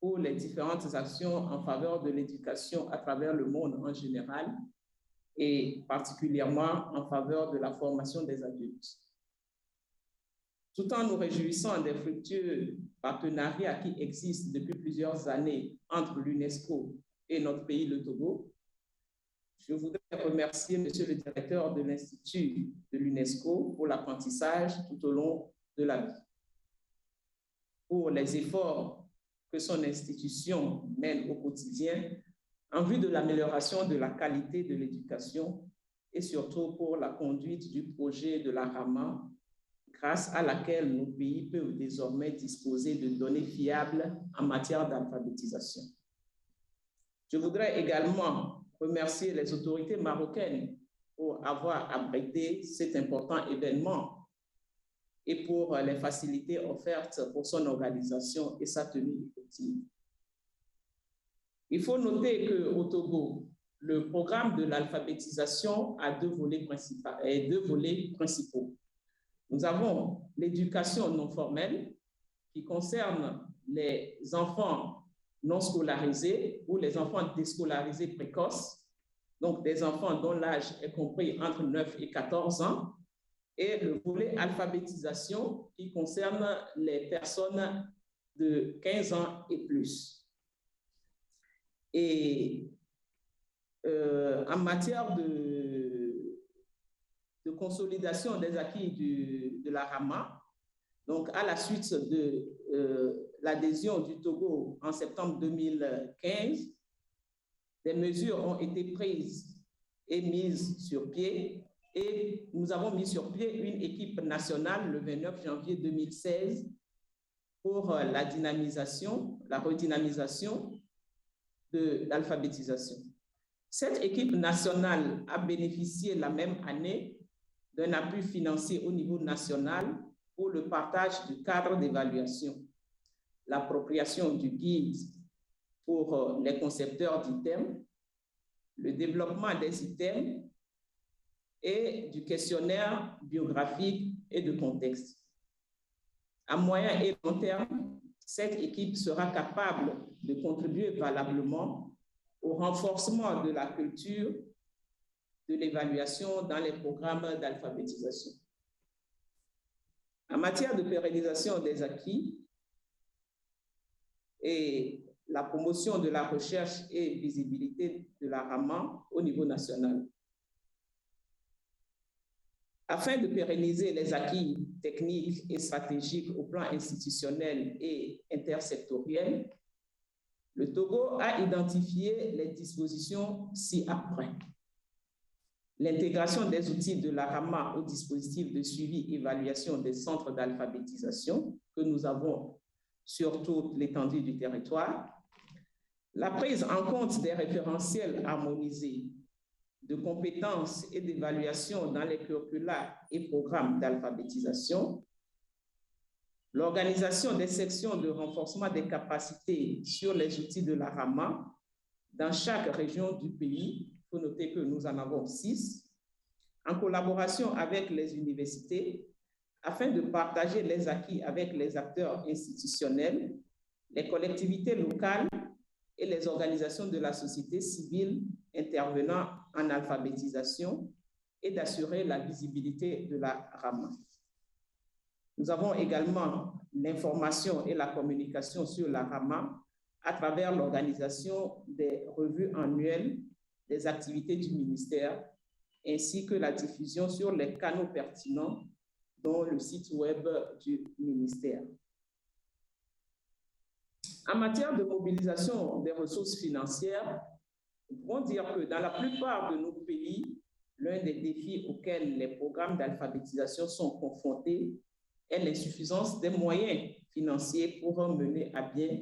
pour les différentes actions en faveur de l'éducation à travers le monde en général et particulièrement en faveur de la formation des adultes. Tout en nous réjouissant des fructueux partenariats qui existent depuis plusieurs années entre l'UNESCO et notre pays, le Togo, je voudrais remercier Monsieur le directeur de l'Institut de l'UNESCO pour l'apprentissage tout au long de la vie, pour les efforts que son institution mène au quotidien en vue de l'amélioration de la qualité de l'éducation et surtout pour la conduite du projet de la RAMA, grâce à laquelle nos pays peuvent désormais disposer de données fiables en matière d'alphabétisation. Je voudrais également remercier les autorités marocaines pour avoir abrité cet important événement et pour les facilités offertes pour son organisation et sa tenue effective. Il faut noter qu'au Togo, le programme de l'alphabétisation a deux volets principaux. Nous avons l'éducation non formelle qui concerne les enfants non scolarisés ou les enfants déscolarisés précoces, donc des enfants dont l'âge est compris entre 9 et 14 ans, et le volet alphabétisation qui concerne les personnes de 15 ans et plus. Et en matière de consolidation des acquis de la RAMA, donc à la suite de l'adhésion du Togo en septembre 2015, des mesures ont été prises et mises sur pied, et nous avons mis sur pied une équipe nationale le 29 janvier 2016 pour la dynamisation, la redynamisation de l'alphabétisation. Cette équipe nationale a bénéficié la même année d'un appui financier au niveau national pour le partage du cadre d'évaluation, l'appropriation du guide pour les concepteurs d'items, le développement des items et du questionnaire biographique et de contexte. À moyen et long terme, cette équipe sera capable de contribuer valablement au renforcement de la culture de l'évaluation dans les programmes d'alphabétisation. En matière de pérennisation des acquis et la promotion de la recherche et visibilité de la RAMA au niveau national. Afin de pérenniser les acquis techniques et stratégiques au plan institutionnel et intersectoriel, le Togo a identifié les dispositions ci-après. L'intégration des outils de la RAMA au dispositif de suivi et évaluation des centres d'alphabétisation que nous avons sur toute l'étendue du territoire, la prise en compte des référentiels harmonisés de compétences et d'évaluation dans les curricula et programmes d'alphabétisation, l'organisation des sections de renforcement des capacités sur les outils de la RAMA dans chaque région du pays. Il faut noter que nous en avons 6, en collaboration avec les universités, afin de partager les acquis avec les acteurs institutionnels, les collectivités locales et les organisations de la société civile intervenant en alphabétisation et d'assurer la visibilité de la RAMA. Nous avons également l'information et la communication sur la RAMA à travers l'organisation des revues annuelles des activités du ministère, ainsi que la diffusion sur les canaux pertinents, dont le site web du ministère. En matière de mobilisation des ressources financières, nous pouvons dire que dans la plupart de nos pays, l'un des défis auxquels les programmes d'alphabétisation sont confrontés est l'insuffisance des moyens financiers pour mener à bien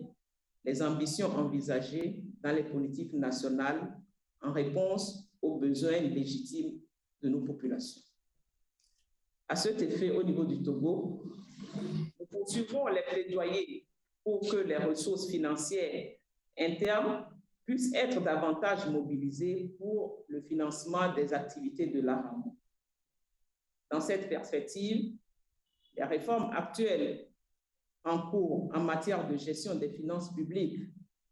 les ambitions envisagées dans les politiques nationales en réponse aux besoins légitimes de nos populations. À cet effet, au niveau du Togo, nous poursuivons les plaidoyers pour que les ressources financières internes puissent être davantage mobilisées pour le financement des activités de la RAMA. Dans cette perspective, les réformes actuelles en cours en matière de gestion des finances publiques,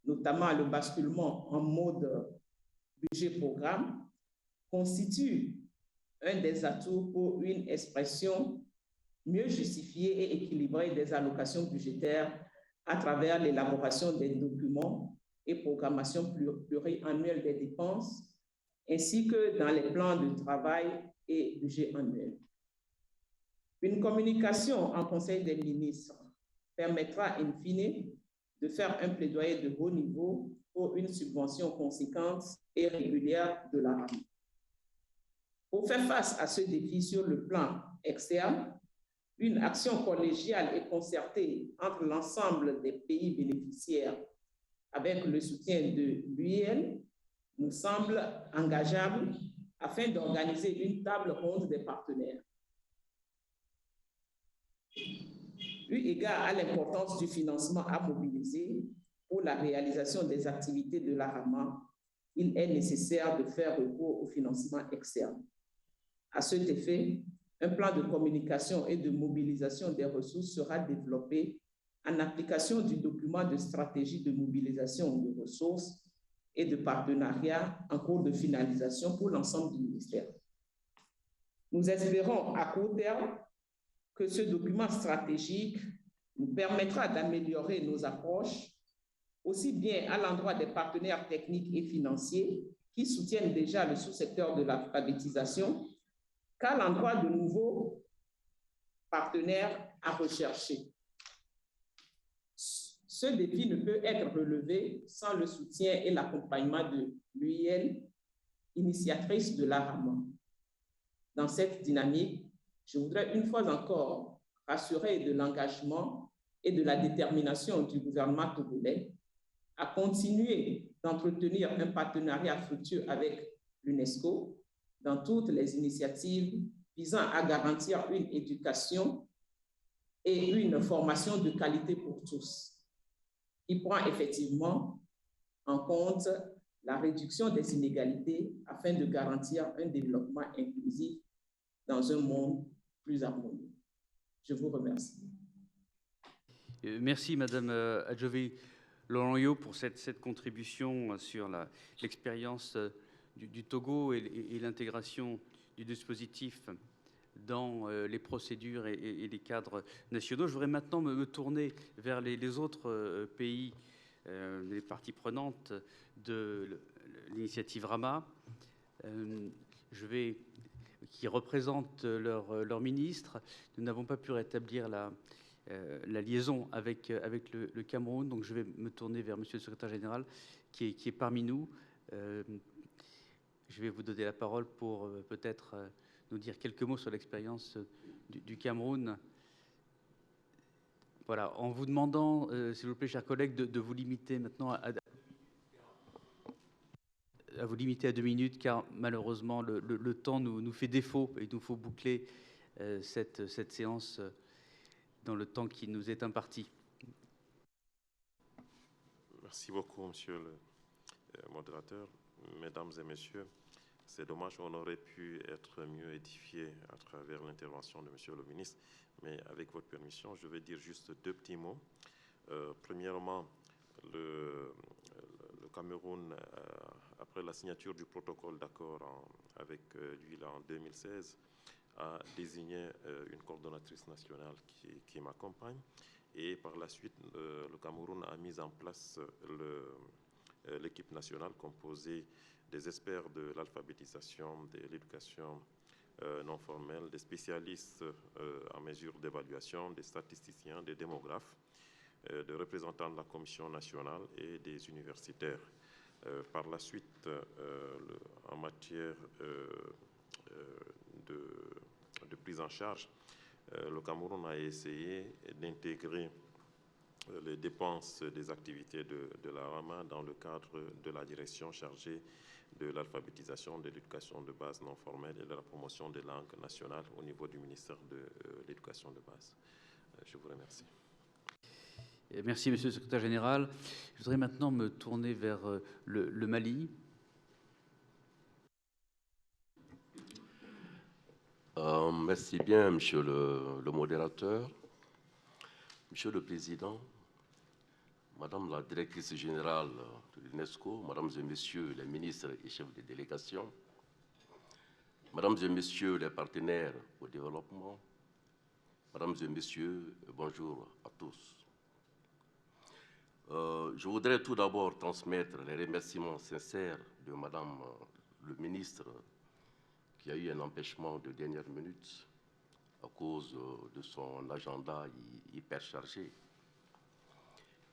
notamment le basculement en mode budget-programme, constituent un des atouts pour une expression mieux justifiée et équilibrée des allocations budgétaires à travers l'élaboration des documents et programmation pluriannuelle des dépenses, ainsi que dans les plans de travail et budget annuel. Une communication en Conseil des ministres permettra, in fine, de faire un plaidoyer de haut niveau pour une subvention conséquente et régulière de la RAMA. Pour faire face à ce défi sur le plan externe, une action collégiale et concertée entre l'ensemble des pays bénéficiaires avec le soutien de l'UIL nous semble engageable afin d'organiser une table ronde des partenaires. Eu égard à l'importance du financement à mobiliser pour la réalisation des activités de la RAMA, il est nécessaire de faire recours au financement externe. À cet effet, un plan de communication et de mobilisation des ressources sera développé en application du document de stratégie de mobilisation de ressources et de partenariat en cours de finalisation pour l'ensemble du ministère. Nous espérons à court terme que ce document stratégique nous permettra d'améliorer nos approches, aussi bien à l'endroit des partenaires techniques et financiers qui soutiennent déjà le sous-secteur de l'alphabétisation, qu'à l'endroit de nouveaux partenaires à rechercher. Ce défi ne peut être relevé sans le soutien et l'accompagnement de l'UIL, initiatrice de l'ARAMA. Dans cette dynamique, je voudrais une fois encore rassurer de l'engagement et de la détermination du gouvernement togolais à continuer d'entretenir un partenariat fructueux avec l'UNESCO dans toutes les initiatives visant à garantir une éducation et une formation de qualité pour tous, qui prend effectivement en compte la réduction des inégalités afin de garantir un développement inclusif dans un monde plus harmonieux. Je vous remercie. Merci, Madame Adjové Lolonyo, pour cette contribution sur l'expérience du Togo et l'intégration du dispositif dans les procédures et les cadres nationaux. Je voudrais maintenant me tourner vers les autres pays, les parties prenantes de l'initiative RAMA, qui représentent leur ministre. Nous n'avons pas pu rétablir la liaison avec le Cameroun, donc je vais me tourner vers Monsieur le Secrétaire Général qui est parmi nous. Je vais vous donner la parole pour peut-être nous dire quelques mots sur l'expérience du Cameroun. Voilà, en vous demandant, s'il vous plaît, chers collègues, de vous limiter maintenant à vous limiter à 2 minutes, car malheureusement, le temps nous fait défaut et il nous faut boucler cette séance dans le temps qui nous est imparti. Merci beaucoup, monsieur le modérateur. Mesdames et messieurs, c'est dommage, on aurait pu être mieux édifié à travers l'intervention de monsieur le ministre, mais avec votre permission, je vais dire juste 2 petits mots. Premièrement, le Cameroun, après la signature du protocole d'accord avec lui en 2016, a désigné une coordonnatrice nationale qui m'accompagne. Et par la suite, le Cameroun a mis en place l'équipe nationale composée des experts de l'alphabétisation, de l'éducation non formelle, des spécialistes en mesure d'évaluation, des statisticiens, des démographes, des représentants de la Commission nationale et des universitaires. Par la suite, en matière de prise en charge, le Cameroun a essayé d'intégrer les dépenses des activités de la RAMA dans le cadre de la direction chargée de l'alphabétisation, de l'éducation de base non formelle et de la promotion des langues nationales au niveau du ministère de l'éducation de base. Je vous remercie. Merci, Monsieur le Secrétaire Général. Je voudrais maintenant me tourner vers le Mali. Merci bien, Monsieur le modérateur, Monsieur le Président, Madame la Directrice Générale de l'UNESCO, Mesdames et Messieurs les ministres et chefs de délégation, Mesdames et Messieurs les partenaires au développement, Mesdames et Messieurs, bonjour à tous. Je voudrais tout d'abord transmettre les remerciements sincères de Madame le ministre qui a eu un empêchement de dernière minute à cause de son agenda hyper chargé.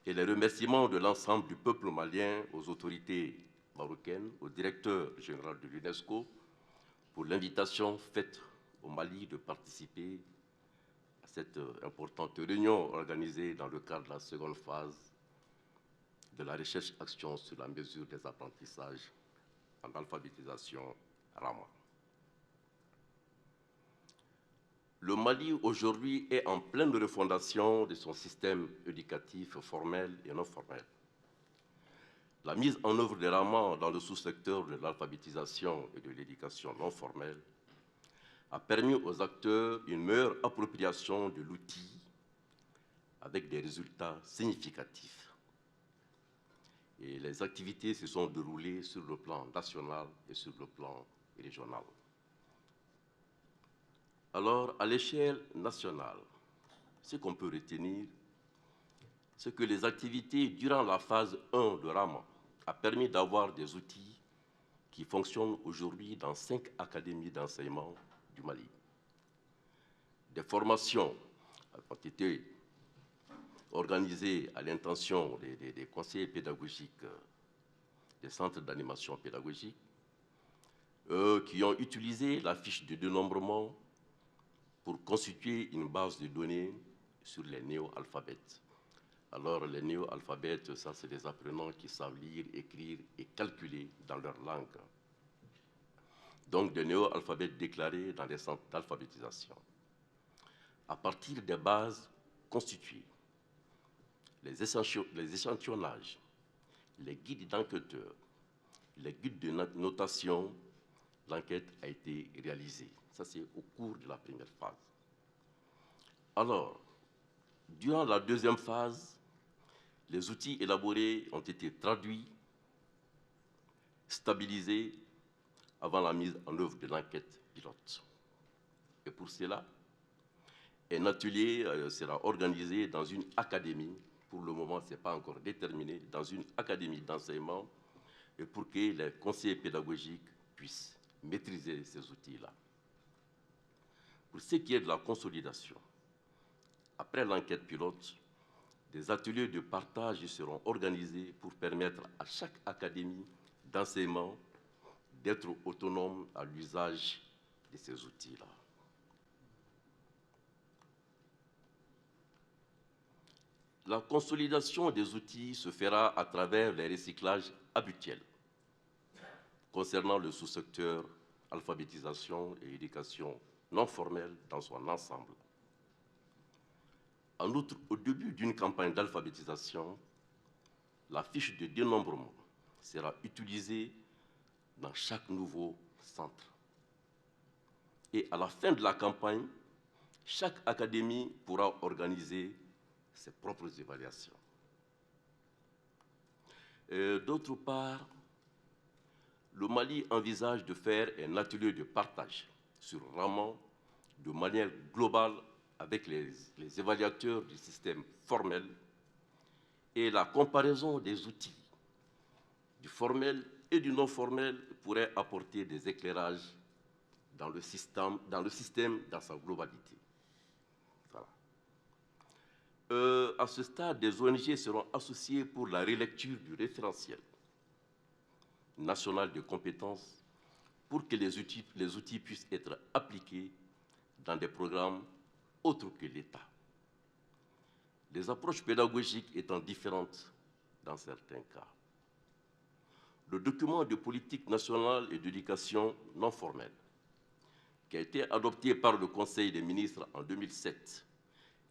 Et les remerciements de l'ensemble du peuple malien aux autorités marocaines, au directeur général de l'UNESCO, pour l'invitation faite au Mali de participer à cette importante réunion organisée dans le cadre de la seconde phase de la recherche-action sur la mesure des apprentissages en alphabétisation RAMA. Le Mali, aujourd'hui, est en pleine refondation de son système éducatif formel et non formel. La mise en œuvre des RAMA dans le sous-secteur de l'alphabétisation et de l'éducation non formelle a permis aux acteurs une meilleure appropriation de l'outil avec des résultats significatifs. Et les activités se sont déroulées sur le plan national et sur le plan régional. Alors, à l'échelle nationale, ce qu'on peut retenir, c'est que les activités durant la phase 1 de Rama a permis d'avoir des outils qui fonctionnent aujourd'hui dans 5 académies d'enseignement du Mali. Des formations ont été organisées à l'intention des conseillers pédagogiques des centres d'animation pédagogique qui ont utilisé la fiche de dénombrement pour constituer une base de données sur les néo-alphabètes. Alors, les néo-alphabètes, ça, c'est des apprenants qui savent lire, écrire et calculer dans leur langue. Donc, des néo-alphabètes déclarés dans les centres d'alphabétisation. À partir des bases constituées, les échantillonnages, les guides d'enquêteurs, les guides de notation, l'enquête a été réalisée. Ça, c'est au cours de la première phase. Alors, durant la deuxième phase, les outils élaborés ont été traduits, stabilisés avant la mise en œuvre de l'enquête pilote. Et pour cela, un atelier sera organisé dans une académie. Pour le moment, ce n'est pas encore déterminé, dans une académie d'enseignement, et pour que les conseillers pédagogiques puissent maîtriser ces outils-là. Pour ce qui est de la consolidation, après l'enquête pilote, des ateliers de partage seront organisés pour permettre à chaque académie d'enseignement d'être autonome à l'usage de ces outils-là. La consolidation des outils se fera à travers les recyclages habituels concernant le sous-secteur alphabétisation et éducation non formelle dans son ensemble. En outre, au début d'une campagne d'alphabétisation, la fiche de dénombrement sera utilisée dans chaque nouveau centre. Et à la fin de la campagne, chaque académie pourra organiser ses propres évaluations. D'autre part, le Mali envisage de faire un atelier de partage sur Rama de manière globale avec les évaluateurs du système formel et la comparaison des outils du formel et du non formel pourrait apporter des éclairages dans le système dans sa globalité. Voilà. À ce stade, des ONG seront associées pour la relecture du référentiel national de compétences pour que les outils puissent être appliqués dans des programmes autres que l'État. Les approches pédagogiques étant différentes dans certains cas. Le document de politique nationale et d'éducation non formelle, qui a été adopté par le Conseil des ministres en 2007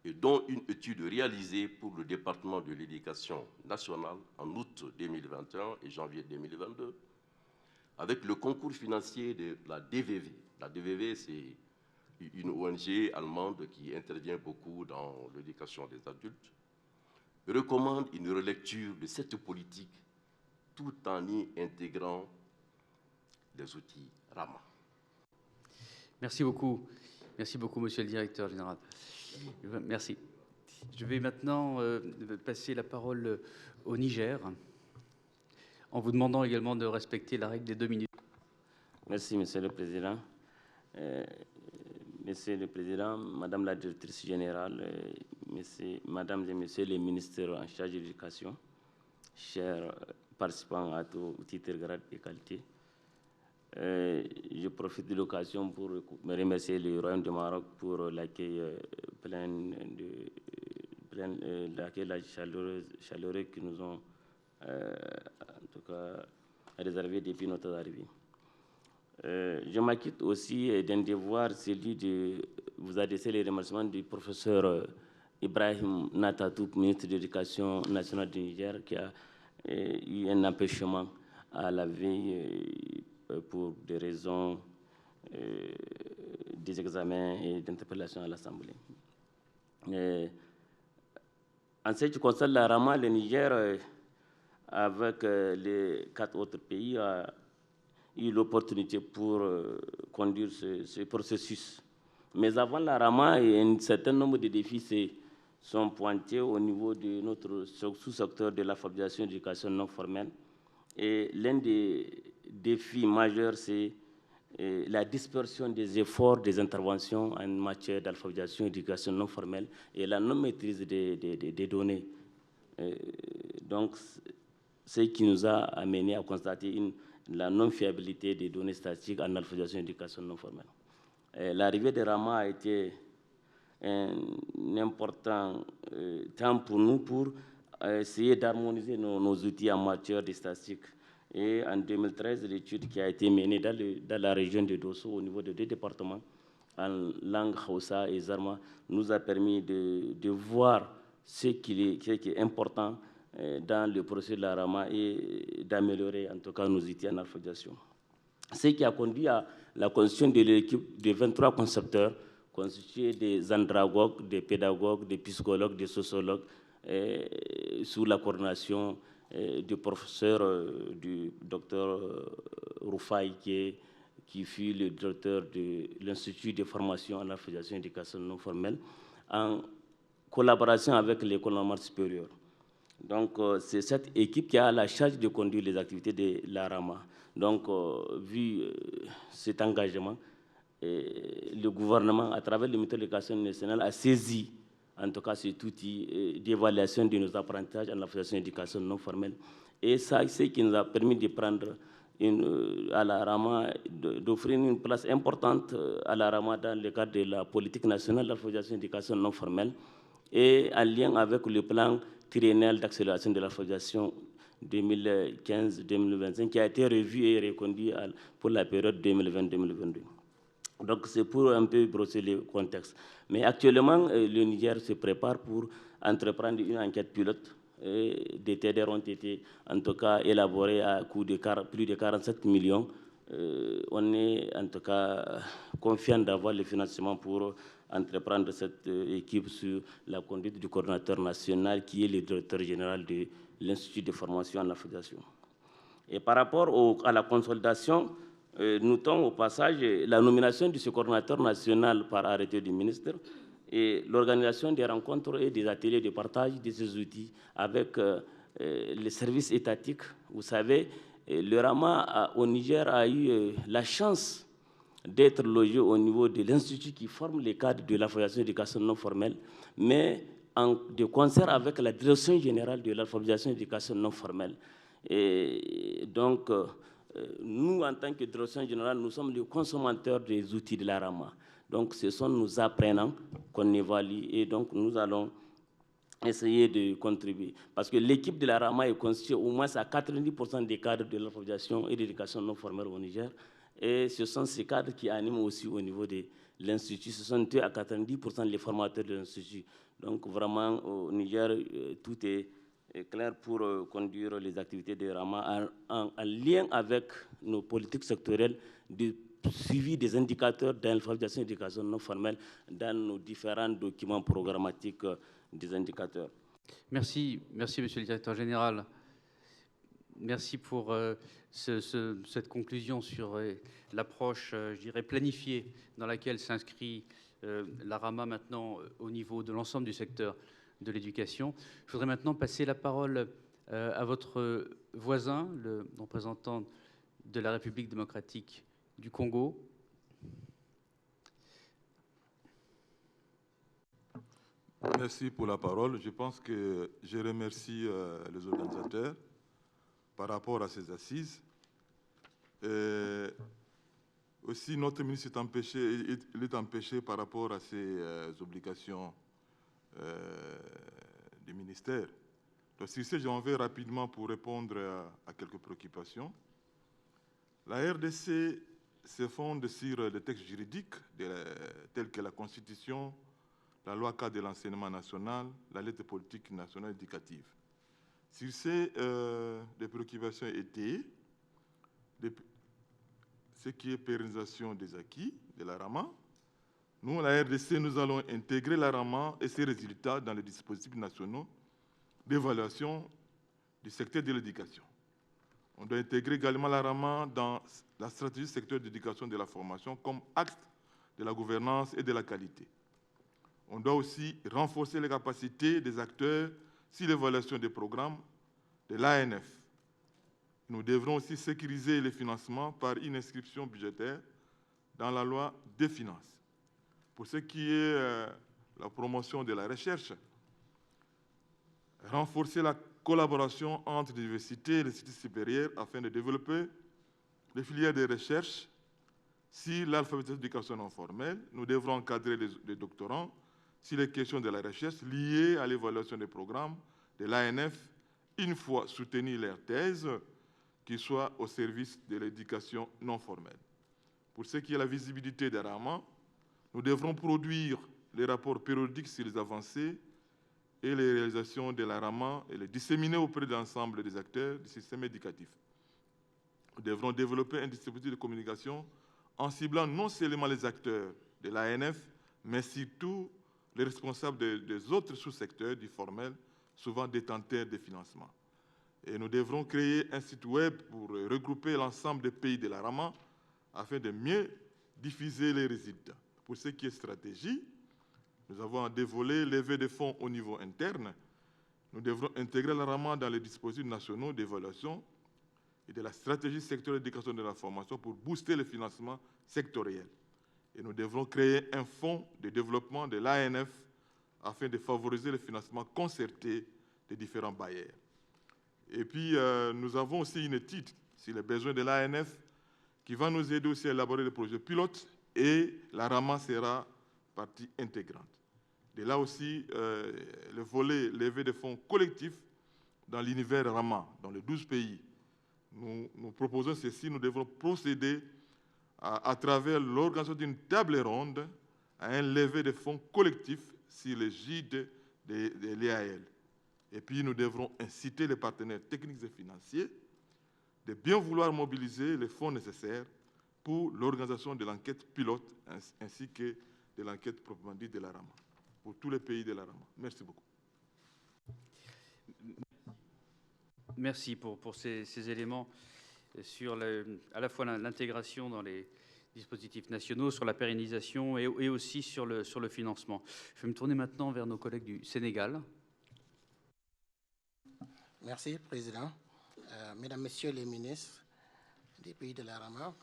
et dont une étude réalisée pour le département de l'éducation nationale en août 2021 et janvier 2022, avec le concours financier de la DVV. La DVV, c'est une ONG allemande qui intervient beaucoup dans l'éducation des adultes, recommande une relecture de cette politique tout en y intégrant des outils Rama. Merci beaucoup. Merci beaucoup, monsieur le directeur général. Merci. Je vais maintenant passer la parole au Niger, en vous demandant également de respecter la règle des 2 minutes. Merci, monsieur le président. Monsieur le président, madame la directrice générale, mesdames et messieurs les ministres en charge de l'éducation, chers participants à tout titre, grade et qualité, je profite de l'occasion pour me remercier le Royaume du Maroc pour l'accueil l'accueil chaleureux que nous ont en tout cas réservé depuis notre arrivée. Je m'acquitte aussi d'un devoir, celui de vous adresser les remerciements du professeur Ibrahim Natatou, ministre de l'Éducation nationale du Niger, qui a eu un empêchement à la veille pour des raisons des examens et d'interpellation à l'Assemblée. En ce qui concerne la Rama, le Niger, avec les 4 autres pays, a eu l'opportunité pour conduire ce processus. Mais avant la Rama, un certain nombre de défis sont pointés au niveau de notre sous-secteur de l'alphabétisation et de l'éducation non formelle. Et l'un des défis majeurs, c'est la dispersion des efforts, des interventions en matière d'alphabétisation et d'éducation non formelle et la non-maîtrise des données. Donc, ce qui nous a amené à constater la non-fiabilité des données statistiques en alphabétisation et éducation non formelle. L'arrivée de Rama a été un important temps pour nous pour essayer d'harmoniser nos outils en matière de statistiques. Et en 2013, l'étude qui a été menée dans la région de Dosso, au niveau de 2 départements, en langue Hausa et Zarma, nous a permis de voir ce qui est important dans le processus de la Rama et d'améliorer en tout cas nos outils en alphabétisation. Ce qui a conduit à la constitution de l'équipe de 23 concepteurs constitués des andragogues, des pédagogues, des psychologues, des sociologues, sous la coordination du professeur du docteur Roufaï, qui fut le directeur de l'Institut de formation en alphabétisation et éducation non formelle, en collaboration avec l'École normale supérieure. Donc, c'est cette équipe qui a la charge de conduire les activités de la Rama. Donc, vu cet engagement, le gouvernement, à travers le ministère de l'Éducation nationale, a saisi en tout cas cet outil d'évaluation de nos apprentissages en alphabétisation et éducation non formelle. Et ça, c'est ce qui nous a permis de prendre à la Rama, d'offrir une place importante à la Rama dans le cadre de la politique nationale d'alphabétisation et éducation non formelle et en lien avec le plan triennal d'accélération de l'alphabétisation 2015-2025 qui a été revu et reconduit pour la période 2020-2022. Donc c'est pour un peu brosser le contexte. Mais actuellement, le Niger se prépare pour entreprendre une enquête pilote. Des TDR ont été en tout cas élaborés à coût de plus de 47 millions. On est en tout cas confiant d'avoir le financement pour entreprendre cette équipe sur la conduite du coordinateur national qui est le directeur général de l'Institut de formation en alphabétisation. Et par rapport à la consolidation, notons au passage la nomination de ce coordinateur national par arrêté du ministre et l'organisation des rencontres et des ateliers de partage de ces outils avec les services étatiques. Vous savez, le Rama au Niger a eu la chance d'être logé au niveau de l'Institut qui forme les cadres de l'alphabétisation et de l'éducation non formelle, mais de concert avec la Direction générale de l'alphabétisation et de l'éducation non formelle. Et donc, nous, en tant que Direction générale, nous sommes les consommateurs des outils de la Rama. Donc, ce sont nos apprenants qu'on évalue et donc nous allons essayer de contribuer. Parce que l'équipe de la Rama est constituée au moins à 90% des cadres de l'alphabétisation et de l'éducation non formelle au Niger. Et ce sont ces cadres qui animent aussi au niveau de l'Institut. Ce sont à 90% les formateurs de l'Institut. Donc vraiment, au Niger, tout est clair pour conduire les activités de Rama en lien avec nos politiques sectorielles de suivi des indicateurs d'alphabétisation et d'éducation non formelle dans nos différents documents programmatiques des indicateurs. Merci, monsieur le directeur général. Merci pour cette conclusion sur l'approche, je dirais, planifiée dans laquelle s'inscrit la Rama maintenant au niveau de l'ensemble du secteur de l'éducation. Je voudrais maintenant passer la parole à votre voisin, le représentant de la République démocratique du Congo. Merci pour la parole. Je pense que je remercie les organisateurs par rapport à ces assises. Aussi, notre ministre est empêché par rapport à ses obligations du ministère. Donc, si j'en vais rapidement pour répondre à quelques préoccupations. La RDC se fonde sur des textes juridiques tels que la Constitution, la loi cadre de l'enseignement national, la lettre politique nationale éducative. Sur ces des préoccupations étaient ce qui est pérennisation des acquis de la Rama. Nous, la RDC, nous allons intégrer la Rama et ses résultats dans les dispositifs nationaux d'évaluation du secteur de l'éducation. On doit intégrer également la RAMA dans la stratégie secteur d'éducation et de la formation comme axe de la gouvernance et de la qualité. On doit aussi renforcer les capacités des acteurs sur l'évaluation des programmes de l'ANF. Nous devrons aussi sécuriser les financements par une inscription budgétaire dans la loi des finances. Pour ce qui est la promotion de la recherche, renforcer la collaboration entre l'université et l'institut supérieur afin de développer les filières de recherche sur l'alphabétisation d'éducation non formelle. Nous devrons encadrer les doctorants sur les questions de la recherche liées à l'évaluation des programmes de l'ANF, une fois soutenir leurs thèses, qui soient au service de l'éducation non formelle. Pour ce qui est de la visibilité des RAMA, nous devrons produire les rapports périodiques sur les avancées et les réalisations de la RAMA et les disséminer auprès de l'ensemble des acteurs du système éducatif. Nous devrons développer un dispositif de communication en ciblant non seulement les acteurs de l'ANF, mais surtout les responsables des autres sous-secteurs du formel, souvent détenteurs des financements. Et nous devrons créer un site web pour regrouper l'ensemble des pays de la RAMA afin de mieux diffuser les résultats. Pour ce qui est stratégie, nous avons des volets levés de fonds au niveau interne. Nous devrons intégrer la RAMA dans les dispositifs nationaux d'évaluation et de la stratégie sectorielle d'éducation de la formation pour booster le financement sectoriel. Et nous devrons créer un fonds de développement de l'ANF afin de favoriser le financement concerté des différents bailleurs. Et puis, nous avons aussi une étude sur les besoins de l'ANF qui va nous aider aussi à élaborer des projets pilotes et la RAMA sera partie intégrante. De là aussi, le volet levé de fonds collectifs dans l'univers RAMA, dans les 12 pays. Nous proposons ceci, nous devrons procéder à travers l'organisation d'une table ronde à un levé de fonds collectifs sur l'égide de l'IAL. Et puis, nous devrons inciter les partenaires techniques et financiers de bien vouloir mobiliser les fonds nécessaires pour l'organisation de l'enquête pilote ainsi que de l'enquête proprement dite de la RAMA, pour tous les pays de la RAMA. Merci beaucoup. Merci pour ces éléments sur à la fois l'intégration dans les dispositifs nationaux, sur la pérennisation et aussi sur le financement. Je vais me tourner maintenant vers nos collègues du Sénégal. Merci, Président. Mesdames, Messieurs les ministres des pays de la RAMA,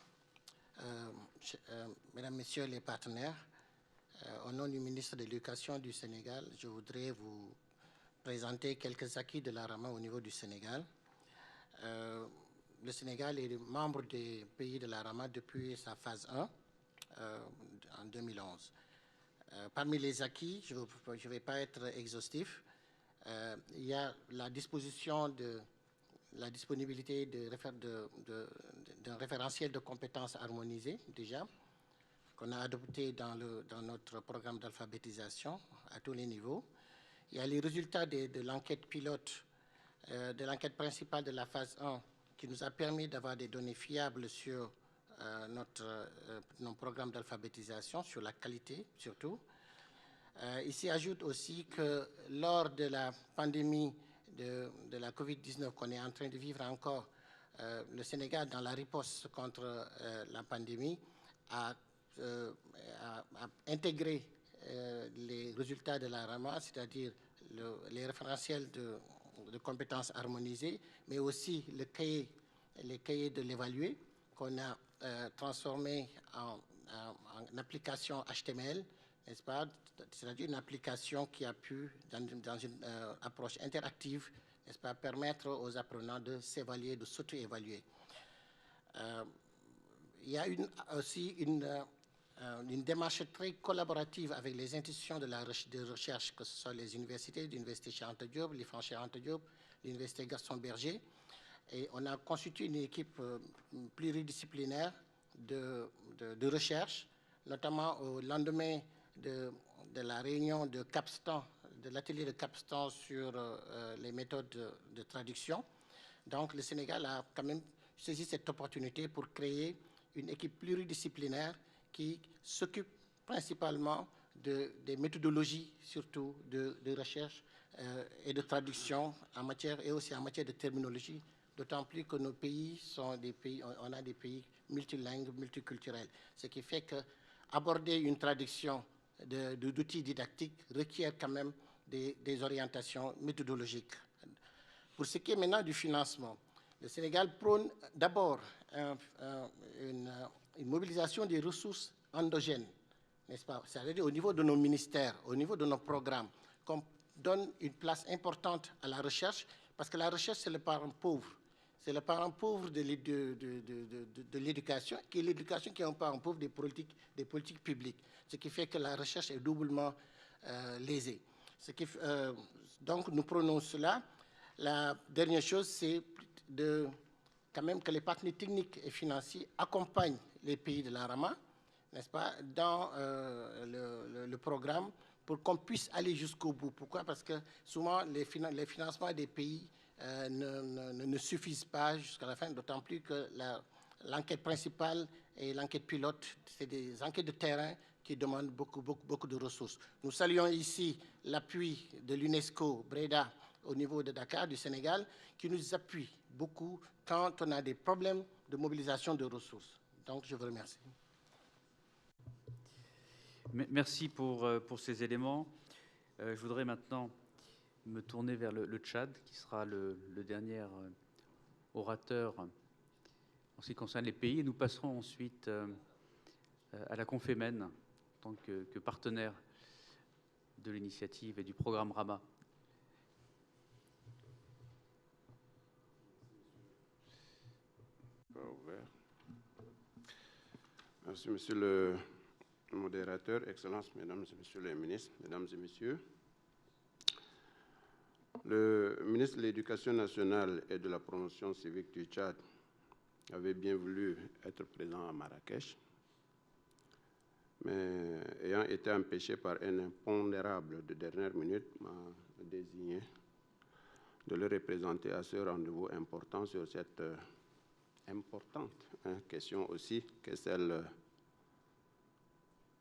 Mesdames, Messieurs les partenaires, au nom du ministre de l'Éducation du Sénégal, je voudrais vous présenter quelques acquis de la RAMA au niveau du Sénégal. Le Sénégal est membre des pays de la RAMA depuis sa phase 1 en 2011. Parmi les acquis, je ne vais pas être exhaustif, il y a la disponibilité d'un référentiel de compétences harmonisées déjà, qu'on a adopté dans notre programme d'alphabétisation à tous les niveaux. Il y a les résultats de l'enquête pilote, de l'enquête principale de la phase 1, qui nous a permis d'avoir des données fiables sur nos programmes d'alphabétisation, sur la qualité surtout. Il s'y ajoute aussi que lors de la pandémie de la COVID-19 qu'on est en train de vivre encore, le Sénégal, dans la riposte contre la pandémie, a intégré les résultats de la RAMA, c'est-à-dire les référentiels de compétences harmonisées, mais aussi les cahiers de l'évalué qu'on a transformé en application HTML, n'est-ce pas? C'est-à-dire une application qui a pu, dans une approche interactive, n'est-ce pas, permettre aux apprenants de s'évaluer, de s'auto-évaluer. Il y a aussi une démarche très collaborative avec les institutions de recherche, que ce soit les universités, l'Université Cheikh Anta Diop, l'IFAN Cheikh Anta Diop, l'Université Gaston Berger. Et on a constitué une équipe pluridisciplinaire de recherche, notamment au lendemain de la réunion de Capstan, de l'atelier de Capstan sur les méthodes de traduction. Donc, le Sénégal a quand même saisi cette opportunité pour créer une équipe pluridisciplinaire qui s'occupe principalement des méthodologies, surtout de recherche et de traduction en matière, et aussi en matière de terminologie, d'autant plus que nos pays sont des pays, on a des pays multilingues, multiculturels, ce qui fait que aborder une traduction d'outils didactiques requiert quand même des orientations méthodologiques. Pour ce qui est maintenant du financement, le Sénégal prône d'abord une mobilisation des ressources endogènes, n'est-ce pas? C'est-à-dire au niveau de nos ministères, au niveau de nos programmes, qu'on donne une place importante à la recherche, parce que la recherche, c'est le parent pauvre. C'est le parent pauvre de l'éducation, qui est l'éducation qui est un parent pauvre des politiques publiques, ce qui fait que la recherche est doublement lésée. Donc, nous prenons cela. La dernière chose, c'est quand même que les partenaires techniques et financiers accompagnent les pays de la RAMA, n'est-ce pas, dans le programme pour qu'on puisse aller jusqu'au bout. Pourquoi? Parce que souvent, les financements des pays ne suffisent pas jusqu'à la fin, d'autant plus que l'enquête principale et l'enquête pilote, c'est des enquêtes de terrain qui demandent beaucoup de ressources. Nous saluons ici l'appui de l'UNESCO Breda au niveau de Dakar, du Sénégal, qui nous appuie beaucoup quand on a des problèmes de mobilisation de ressources. Donc, je vous remercie. Merci pour ces éléments. Je voudrais maintenant me tourner vers le Tchad, qui sera le dernier orateur en ce qui concerne les pays. Et nous passerons ensuite à la Confémen, en tant que partenaire de l'initiative et du programme RAMA. Merci, Monsieur le modérateur, Excellences, Mesdames et Messieurs les ministres, Mesdames et Messieurs. Le ministre de l'Éducation nationale et de la promotion civique du Tchad avait bien voulu être présent à Marrakech, mais ayant été empêché par un impondérable de dernière minute, m'a désigné de le représenter à ce rendez-vous important sur cette importante question aussi, qui est celle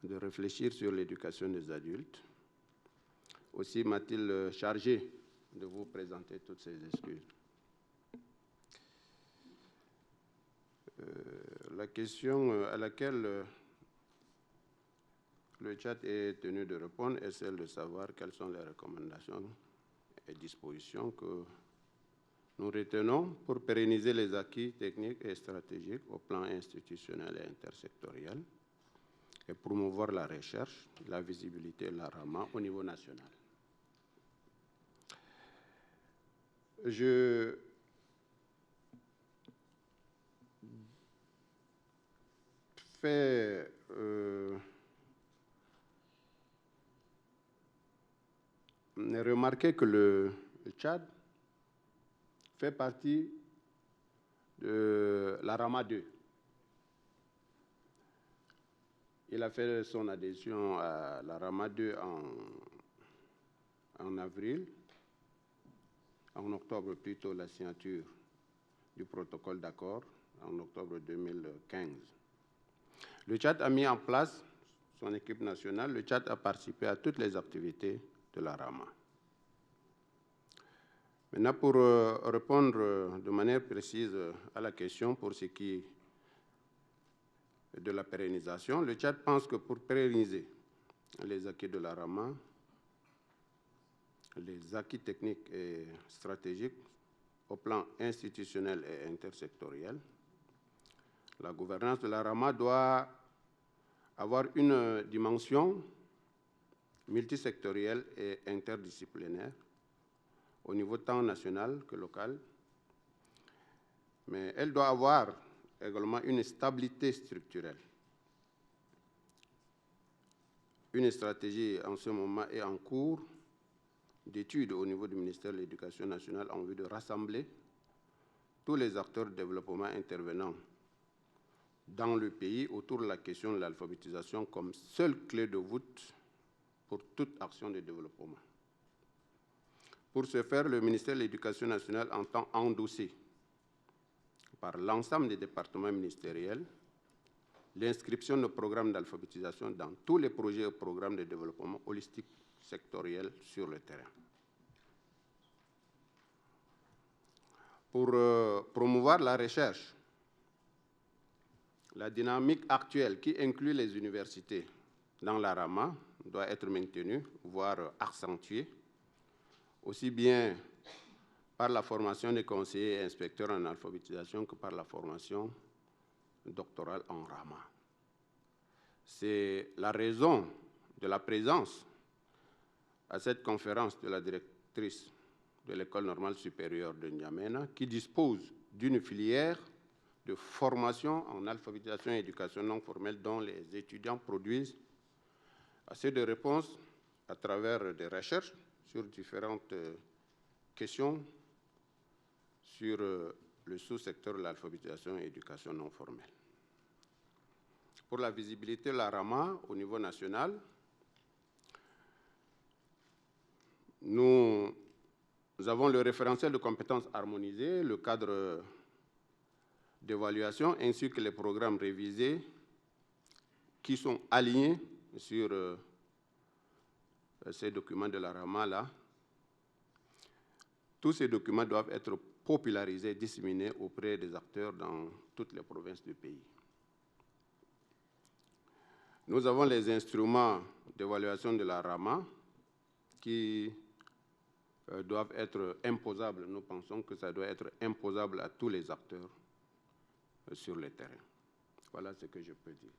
de réfléchir sur l'éducation des adultes. Aussi m'a-t-il chargé de vous présenter toutes ces excuses. La question à laquelle le Tchad est tenu de répondre est celle de savoir quelles sont les recommandations et dispositions que nous retenons pour pérenniser les acquis techniques et stratégiques au plan institutionnel et intersectoriel et promouvoir la recherche, la visibilité et la RAMA au niveau national. Je fais remarquer que le Tchad fait partie de la RAMA 2. Il a fait son adhésion à la RAMA 2 en avril, en octobre plutôt la signature du protocole d'accord, en octobre 2015. Le Tchad a mis en place son équipe nationale. Le Tchad a participé à toutes les activités de la RAMA. Maintenant, pour répondre de manière précise à la question pour ce qui est de la pérennisation, le Tchad pense que pour pérenniser les acquis de la RAMA, les acquis techniques et stratégiques au plan institutionnel et intersectoriel, la gouvernance de la RAMA doit avoir une dimension multisectorielle et interdisciplinaire au niveau tant national que local, mais elle doit avoir également une stabilité structurelle. Une stratégie en ce moment est en cours d'études au niveau du ministère de l'Éducation nationale en vue de rassembler tous les acteurs de développement intervenant dans le pays autour de la question de l'alphabétisation comme seule clé de voûte pour toute action de développement. Pour ce faire, le ministère de l'Éducation nationale entend endosser par l'ensemble des départements ministériels l'inscription de programmes d'alphabétisation dans tous les projets et programmes de développement holistique sectoriel sur le terrain. pour promouvoir la recherche, la dynamique actuelle qui inclut les universités dans la RAMA doit être maintenue, voire accentuée, aussi bien par la formation des conseillers et inspecteurs en alphabétisation que par la formation doctorale en RAMA. C'est la raison de la présence à cette conférence de la directrice de l'École normale supérieure de N'Djamena, qui dispose d'une filière de formation en alphabétisation et éducation non formelle dont les étudiants produisent assez de réponses à travers des recherches sur différentes questions sur le sous-secteur de l'alphabétisation et éducation non formelle. Pour la visibilité de la RAMA au niveau national, nous avons le référentiel de compétences harmonisées, le cadre d'évaluation ainsi que les programmes révisés qui sont alignés sur ces documents de la RAMA-là. Tous ces documents doivent être popularisés, disséminés auprès des acteurs dans toutes les provinces du pays. Nous avons les instruments d'évaluation de la RAMA qui doivent être imposables. Nous pensons que ça doit être imposable à tous les acteurs sur le terrain. Voilà ce que je peux dire.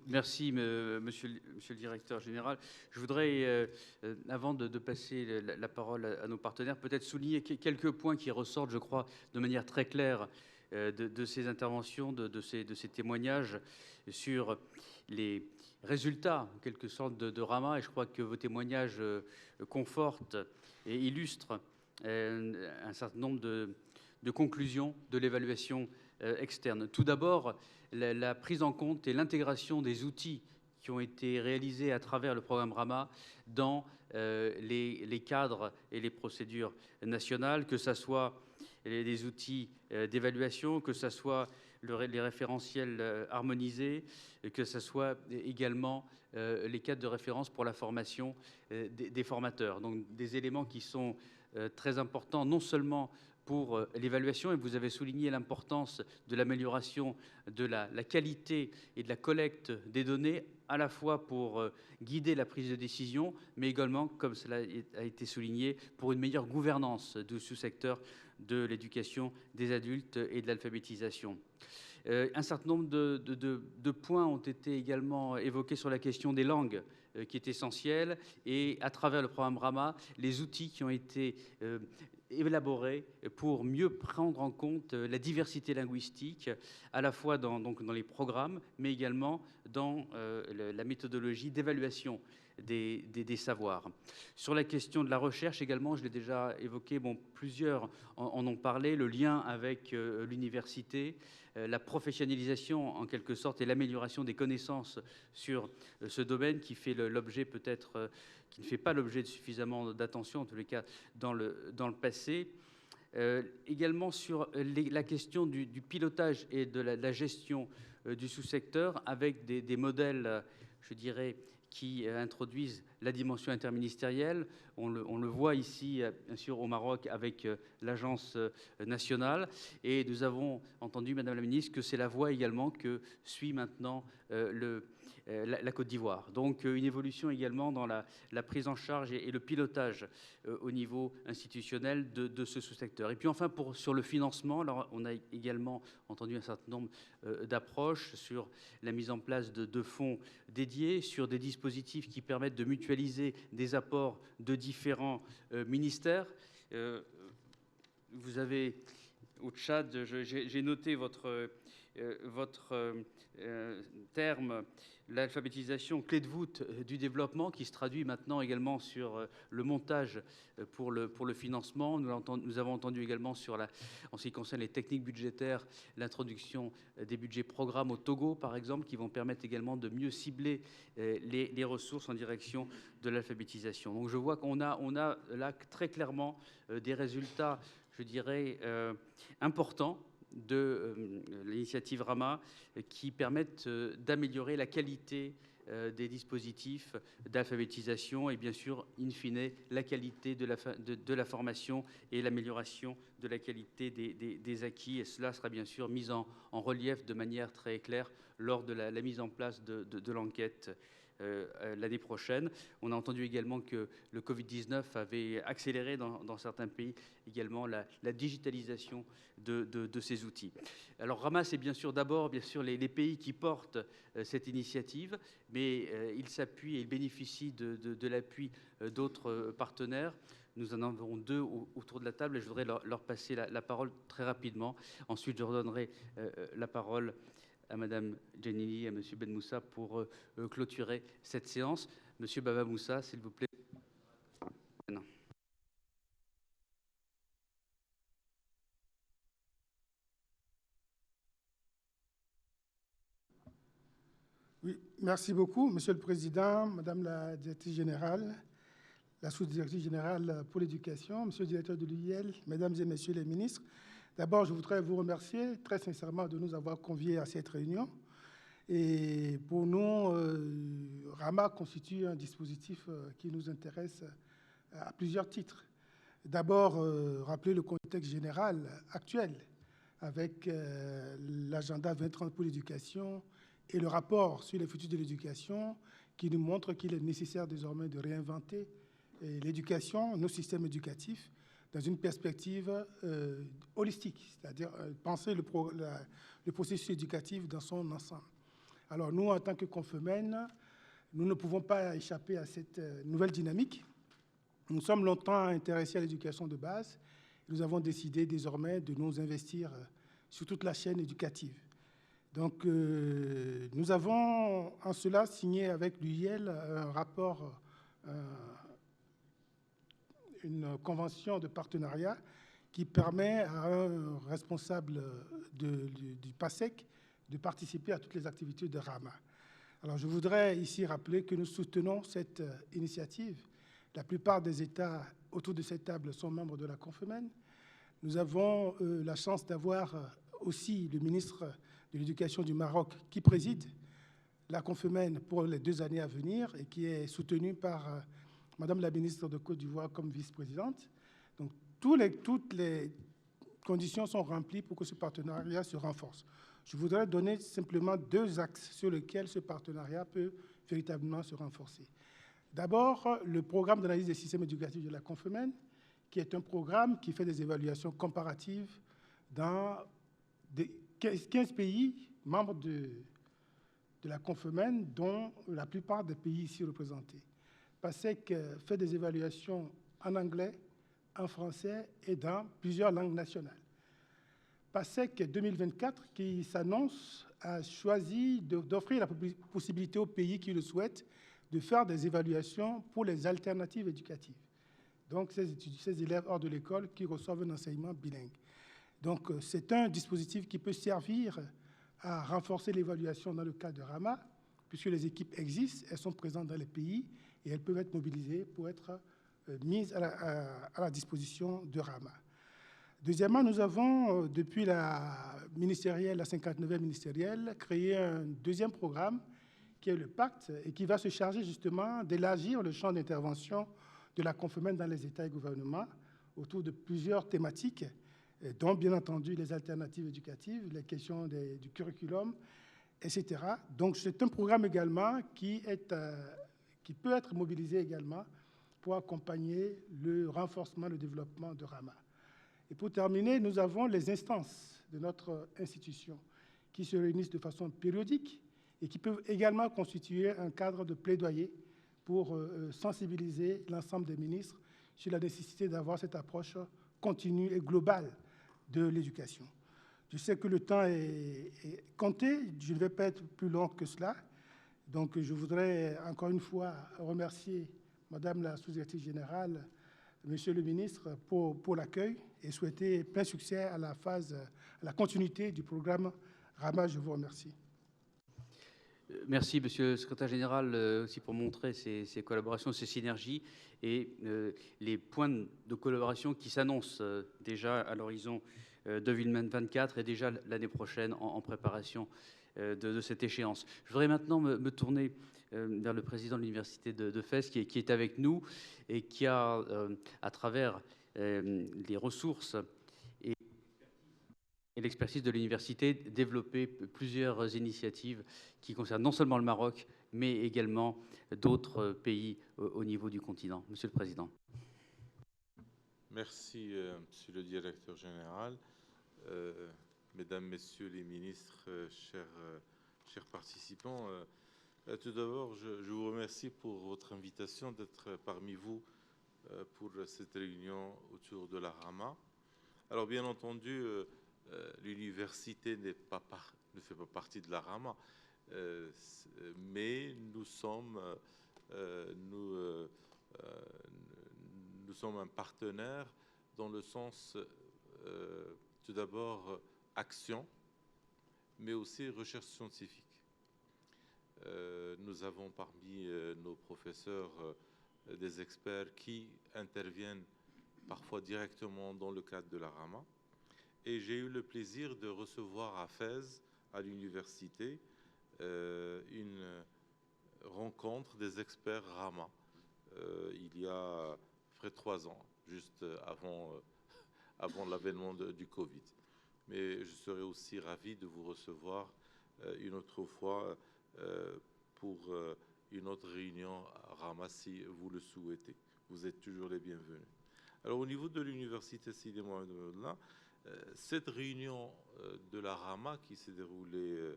Merci, monsieur le directeur général. Je voudrais, avant de passer la parole à nos partenaires, peut-être souligner quelques points qui ressortent, je crois, de manière très claire de ces interventions, de ces témoignages sur les résultats, en quelque sorte, de RAMA. Et je crois que vos témoignages confortent et illustrent un certain nombre de conclusions de l'évaluation externe. Tout d'abord, la prise en compte et l'intégration des outils qui ont été réalisés à travers le programme RAMA dans les cadres et les procédures nationales, que ce soit les outils d'évaluation, que ce soit les référentiels harmonisés, que ce soit également les cadres de référence pour la formation des formateurs. Donc des éléments qui sont très importants, non seulement pour l'évaluation, et vous avez souligné l'importance de l'amélioration de la qualité et de la collecte des données, à la fois pour guider la prise de décision, mais également, comme cela a été souligné, pour une meilleure gouvernance du sous-secteur de l'éducation des adultes et de l'alphabétisation. Un certain nombre de points ont été également évoqués sur la question des langues, qui est essentielle, et à travers le programme RAMA, les outils qui ont été élaborés pour mieux prendre en compte la diversité linguistique, à la fois dans les programmes, mais également dans la méthodologie d'évaluation des savoirs. Sur la question de la recherche également, je l'ai déjà évoqué, plusieurs en ont parlé, le lien avec l'université, la professionnalisation en quelque sorte et l'amélioration des connaissances sur ce domaine qui fait l'objet peut-être, qui ne fait pas l'objet de suffisamment d'attention, en tous les cas dans le passé. Également sur la question du pilotage et de la gestion du sous-secteur avec des modèles, je dirais, qui introduisent la dimension interministérielle. On le voit ici, bien sûr, au Maroc, avec l'agence nationale. Et nous avons entendu, Madame la Ministre, que c'est la voie également que suit maintenant la Côte d'Ivoire. Donc une évolution également dans la prise en charge et le pilotage au niveau institutionnel de ce sous-secteur. Et puis enfin, sur le financement, alors, on a également entendu un certain nombre d'approches sur la mise en place de fonds dédiés, sur des dispositifs qui permettent de mutualiser des apports de différents ministères. Vous avez, au Tchad, j'ai noté votre terme, l'alphabétisation clé de voûte du développement, qui se traduit maintenant également sur le montage pour le financement. Nous avons entendu également en ce qui concerne les techniques budgétaires, l'introduction des budgets programmes au Togo, par exemple, qui vont permettre également de mieux cibler les ressources en direction de l'alphabétisation. Donc je vois qu'on a là très clairement des résultats, je dirais, importants de l'initiative RAMA qui permettent d'améliorer la qualité des dispositifs d'alphabétisation et bien sûr, in fine, la qualité de la formation et l'amélioration de la qualité des acquis. Et cela sera bien sûr mis en relief de manière très claire lors de la mise en place de l'enquête l'année prochaine. On a entendu également que le Covid-19 avait accéléré dans certains pays également la digitalisation de ces outils. Alors Rama, c'est bien sûr d'abord les pays qui portent cette initiative, mais il s'appuie et il bénéficie de l'appui d'autres partenaires. Nous en avons 2 autour de la table et je voudrais leur passer la parole très rapidement. Ensuite, je redonnerai la parole à Mme Djenili et à M. Ben Moussa pour clôturer cette séance. M. Baba Moussa, s'il vous plaît. Non. Oui, merci beaucoup, Monsieur le Président, Madame la Directrice Générale, la Sous-Directrice Générale pour l'Éducation, Monsieur le Directeur de l'UIL, Mesdames et Messieurs les ministres. D'abord, je voudrais vous remercier très sincèrement de nous avoir conviés à cette réunion. Et pour nous, Rama constitue un dispositif qui nous intéresse à plusieurs titres. D'abord, rappeler le contexte général actuel avec l'agenda 2030 pour l'éducation et le rapport sur les futurs de l'éducation qui nous montre qu'il est nécessaire désormais de réinventer l'éducation, nos systèmes éducatifs, dans une perspective holistique, c'est-à-dire penser le processus éducatif dans son ensemble. Alors nous, en tant que Confemène, nous ne pouvons pas échapper à cette nouvelle dynamique. Nous sommes longtemps intéressés à l'éducation de base. Nous avons décidé désormais de nous investir sur toute la chaîne éducative. Donc nous avons en cela signé avec l'UIL un rapport, une convention de partenariat qui permet à un responsable du PASEC de participer à toutes les activités de Rama. Alors je voudrais ici rappeler que nous soutenons cette initiative. La plupart des États autour de cette table sont membres de la Confemène. Nous avons la chance d'avoir aussi le ministre de l'Éducation du Maroc qui préside la Confemène pour les 2 années à venir et qui est soutenu par Madame la ministre de Côte d'Ivoire comme vice-présidente. Donc, toutes les conditions sont remplies pour que ce partenariat se renforce. Je voudrais donner simplement 2 axes sur lesquels ce partenariat peut véritablement se renforcer. D'abord, le programme d'analyse des systèmes éducatifs de la Confemène, qui est un programme qui fait des évaluations comparatives dans 15 pays membres de la Confemène, dont la plupart des pays ici représentés. PASEC fait des évaluations en anglais, en français et dans plusieurs langues nationales. PASEC 2024, qui s'annonce, a choisi d'offrir la possibilité aux pays qui le souhaitent de faire des évaluations pour les alternatives éducatives. Donc, ces élèves hors de l'école qui reçoivent un enseignement bilingue. Donc, c'est un dispositif qui peut servir à renforcer l'évaluation dans le cadre de Rama, puisque les équipes existent, elles sont présentes dans les pays et elles peuvent être mobilisées pour être mises à la disposition de Rama. Deuxièmement, nous avons, depuis la 59e ministérielle, créé un 2e programme qui est le Pacte et qui va se charger justement d'élargir le champ d'intervention de la Confemène dans les États et gouvernements autour de plusieurs thématiques, dont bien entendu les alternatives éducatives, les questions du curriculum, etc. Donc c'est un programme également qui peut être mobilisé également pour accompagner le renforcement, le développement de Rama. Et pour terminer, nous avons les instances de notre institution qui se réunissent de façon périodique et qui peuvent également constituer un cadre de plaidoyer pour sensibiliser l'ensemble des ministres sur la nécessité d'avoir cette approche continue et globale de l'éducation. Je sais que le temps est compté, je ne vais pas être plus long que cela. Donc je voudrais encore une fois remercier Madame la Sous-Directrice Générale, Monsieur le Ministre, pour l'accueil et souhaiter plein succès à la continuité du programme Rama. Je vous remercie. Merci, Monsieur le Secrétaire Général, aussi pour montrer ces collaborations, ces synergies et les points de collaboration qui s'annoncent déjà à l'horizon 2024 et déjà l'année prochaine en préparation de cette échéance. Je voudrais maintenant me tourner vers le président de l'Université de Fès qui est avec nous et qui a, à travers les ressources et l'expertise de l'université, développé plusieurs initiatives qui concernent non seulement le Maroc, mais également d'autres pays au niveau du continent. Monsieur le Président. Merci, Monsieur le Directeur général. Mesdames, Messieurs les ministres, chers participants, tout d'abord, je vous remercie pour votre invitation d'être parmi vous pour cette réunion autour de la Rama. Alors, bien entendu, l'université ne fait pas partie de la Rama, mais nous sommes un partenaire dans le sens, tout d'abord, action, mais aussi recherche scientifique. Nous avons parmi nos professeurs des experts qui interviennent parfois directement dans le cadre de la Rama. Et j'ai eu le plaisir de recevoir à Fès, à l'université, une rencontre des experts Rama il y a près de 3 ans, juste avant l'avènement du Covid. Mais je serais aussi ravi de vous recevoir une autre fois pour une autre réunion Rama si vous le souhaitez. Vous êtes toujours les bienvenus. Alors au niveau de l'université Sidi Mohamed Ben Abdallah, cette réunion de la Rama qui s'est déroulée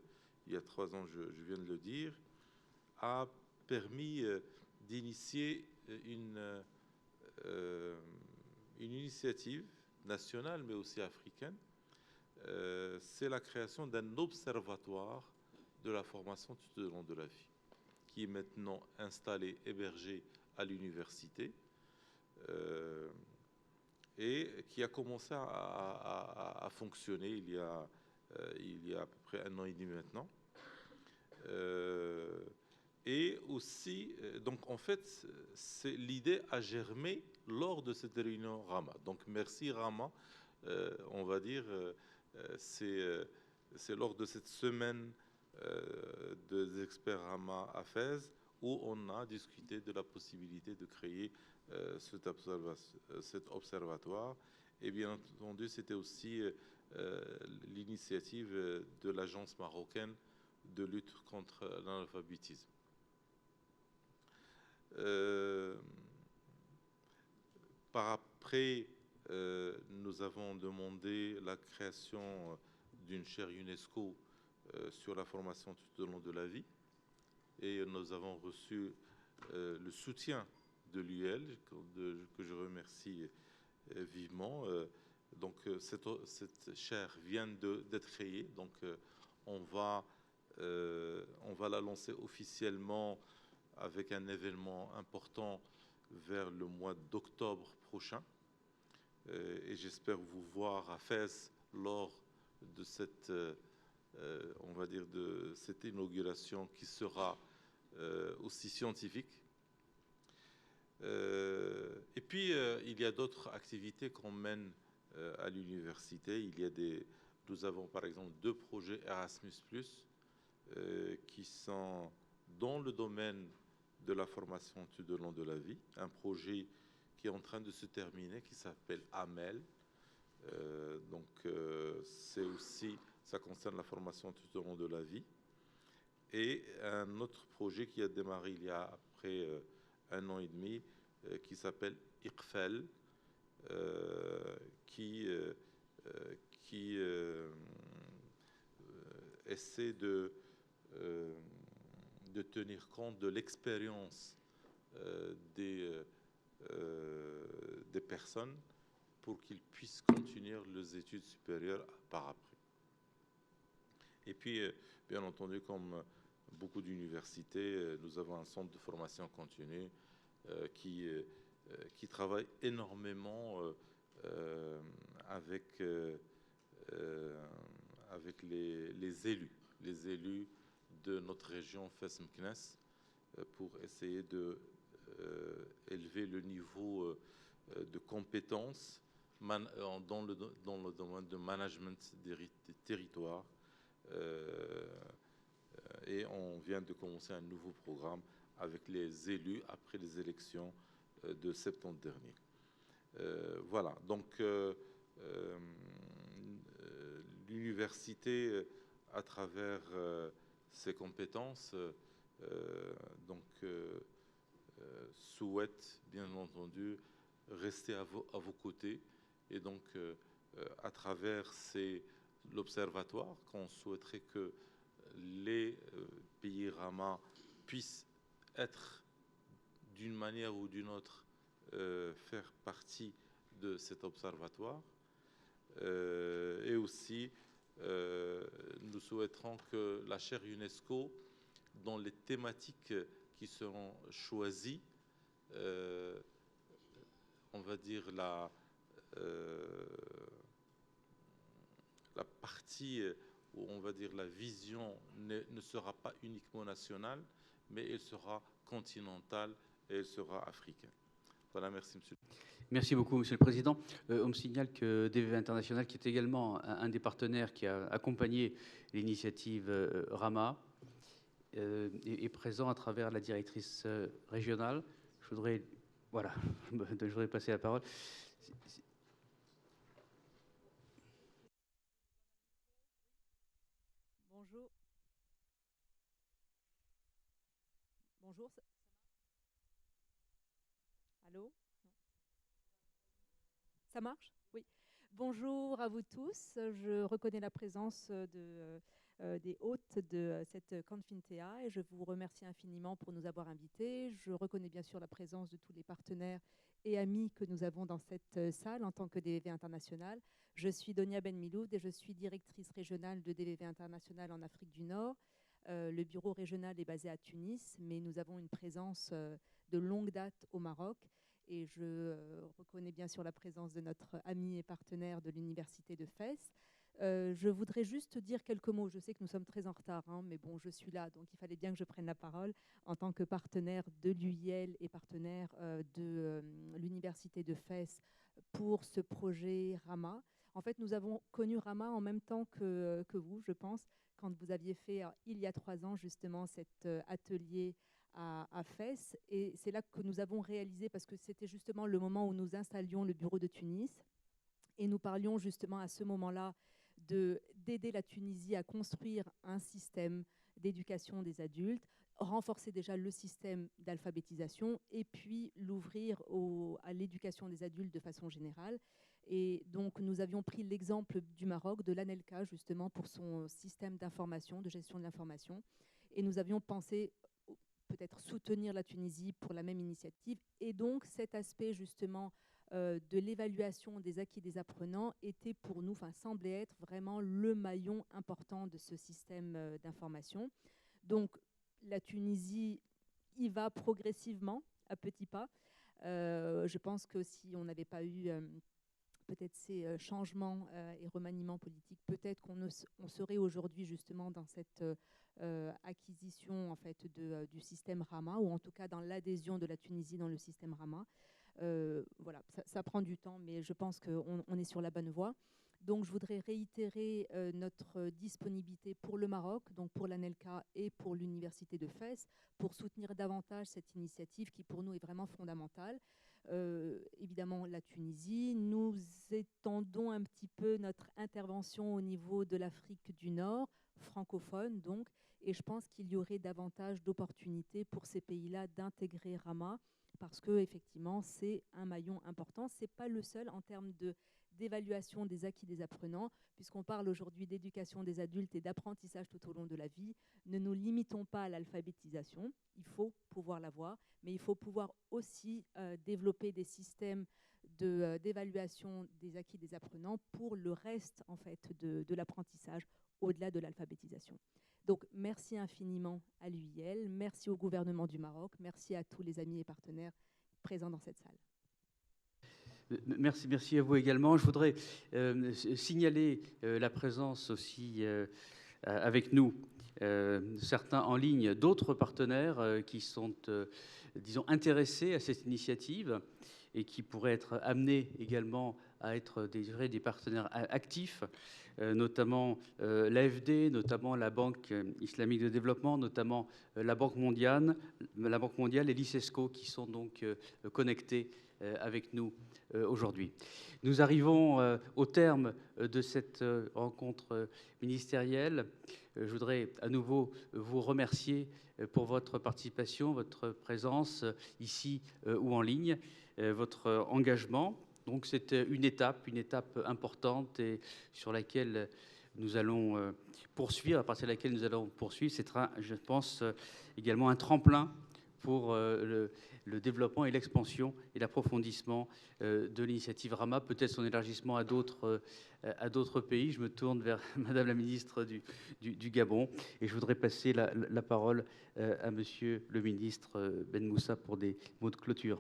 il y a 3 ans, je viens de le dire, a permis d'initier une initiative nationale mais aussi africaine. C'est la création d'un observatoire de la formation tout au long de la vie, qui est maintenant installé, hébergé à l'université et qui a commencé à fonctionner il y a à peu près 1 an et demi maintenant. Et aussi, donc en fait, l'idée a germé lors de cette réunion Rama. Donc merci Rama, on va dire, c'est lors de cette semaine des experts Rama à Fès où on a discuté de la possibilité de créer cet observatoire. Et bien entendu, c'était aussi l'initiative de l'Agence marocaine de lutte contre l'analphabétisme. Par après, nous avons demandé la création d'une chaire UNESCO sur la formation tout au long de la vie et nous avons reçu le soutien de l'UL que je remercie vivement. Donc cette chaire vient d'être créée, donc on va la lancer officiellement avec un événement important vers le mois d'octobre prochain. Et j'espère vous voir à Fès lors de cette, on va dire, de cette inauguration qui sera aussi scientifique. Et puis, il y a d'autres activités qu'on mène à l'université. Nous avons par exemple 2 projets Erasmus+, qui sont dans le domaine de la formation tout au long de la vie. Un projet qui est en train de se terminer, qui s'appelle AMEL. Donc, c'est aussi, ça concerne la formation tout au long de la vie. Et un autre projet qui a démarré il y a après 1 an et demi, qui s'appelle IQFEL, qui essaie de tenir compte de l'expérience des personnes pour qu'ils puissent continuer leurs études supérieures par après. Et puis, bien entendu, comme beaucoup d'universités, nous avons un centre de formation continue qui travaille énormément avec les élus de notre région Fès-Meknès pour essayer de élever le niveau de compétences dans le domaine de management des territoires. Et on vient de commencer un nouveau programme avec les élus après les élections de septembre dernier. Voilà, donc l'université, à travers ses compétences, souhaite bien entendu rester à vos côtés. Et donc, à travers l'observatoire, qu'on souhaiterait que les pays Rama puissent être, d'une manière ou d'une autre, faire partie de cet observatoire. Et aussi, nous souhaiterons que la chaire UNESCO, dans les thématiques qui seront choisies, on va dire la partie où on va dire la vision ne sera pas uniquement nationale, mais elle sera continentale et elle sera africaine. Voilà, merci monsieur. Merci beaucoup, Monsieur le Président. On me signale que DVV International, qui est également un des partenaires qui a accompagné l'initiative Rama, est présent à travers la directrice régionale. Je voudrais passer la parole. Bonjour. Bonjour. Allô? Ça marche? Oui. Bonjour à vous tous. Je reconnais la présence des hôtes de cette Confintea et je vous remercie infiniment pour nous avoir invités. Je reconnais bien sûr la présence de tous les partenaires et amis que nous avons dans cette salle en tant que DVV International. Je suis Donia Ben Miloud et je suis directrice régionale de DVV International en Afrique du Nord. Le bureau régional est basé à Tunis, mais nous avons une présence de longue date au Maroc. Et je reconnais bien sûr la présence de notre ami et partenaire de l'Université de Fès. Je voudrais juste dire quelques mots. Je sais que nous sommes très en retard, mais bon, je suis là, donc il fallait bien que je prenne la parole en tant que partenaire de l'UIL et partenaire de l'Université de Fès pour ce projet Rama. En fait, nous avons connu Rama en même temps que vous, je pense, quand vous aviez fait, il y a 3 ans, justement, cet atelier à Fès. Et c'est là que nous avons réalisé, parce que c'était justement le moment où nous installions le bureau de Tunis. Et nous parlions justement à ce moment-là d'aider la Tunisie à construire un système d'éducation des adultes, renforcer déjà le système d'alphabétisation et puis l'ouvrir à l'éducation des adultes de façon générale. Et donc, nous avions pris l'exemple du Maroc, de l'ANELCA, justement, pour son système d'information, de gestion de l'information. Et nous avions pensé peut-être soutenir la Tunisie pour la même initiative. Et donc, cet aspect, justement, de l'évaluation des acquis des apprenants était pour nous, semblait être vraiment le maillon important de ce système d'information. Donc, la Tunisie y va progressivement, à petits pas. Je pense que si on n'avait pas eu peut-être ces changements et remaniements politiques, peut-être qu'on serait aujourd'hui justement dans cette acquisition en fait du système Rama, ou en tout cas dans l'adhésion de la Tunisie dans le système Rama. Voilà, ça prend du temps, mais je pense qu'on est sur la bonne voie. Donc, je voudrais réitérer notre disponibilité pour le Maroc, donc pour l'ANELCA et pour l'Université de Fès, pour soutenir davantage cette initiative qui, pour nous, est vraiment fondamentale. Évidemment, la Tunisie. Nous étendons un petit peu notre intervention au niveau de l'Afrique du Nord, francophone donc, et je pense qu'il y aurait davantage d'opportunités pour ces pays-là d'intégrer Rama, parce qu'effectivement, c'est un maillon important. Ce n'est pas le seul en termes d'évaluation des acquis des apprenants, puisqu'on parle aujourd'hui d'éducation des adultes et d'apprentissage tout au long de la vie. Ne nous limitons pas à l'alphabétisation, il faut pouvoir l'avoir, mais il faut pouvoir aussi développer des systèmes d'évaluation des acquis des apprenants pour le reste en fait, de l'apprentissage au-delà de l'alphabétisation. Donc, merci infiniment à l'UIL, merci au gouvernement du Maroc, merci à tous les amis et partenaires présents dans cette salle. Merci à vous également. Je voudrais signaler la présence aussi avec nous, certains en ligne, d'autres partenaires qui sont, disons, intéressés à cette initiative et qui pourraient être amenés également à être des partenaires actifs, notamment l'AFD, notamment la Banque islamique de développement, notamment la Banque mondiale et l'ICESCO qui sont donc connectés avec nous aujourd'hui. Nous arrivons au terme de cette rencontre ministérielle. Je voudrais à nouveau vous remercier pour votre participation, votre présence ici ou en ligne, votre engagement. Donc c'est une étape importante et sur laquelle nous allons poursuivre, à partir de laquelle nous allons poursuivre. C'est, je pense, également un tremplin pour le développement et l'expansion et l'approfondissement de l'initiative Rama, peut-être son élargissement à d'autres pays. Je me tourne vers Madame la ministre du Gabon et je voudrais passer la parole à Monsieur le ministre Ben Moussa pour des mots de clôture.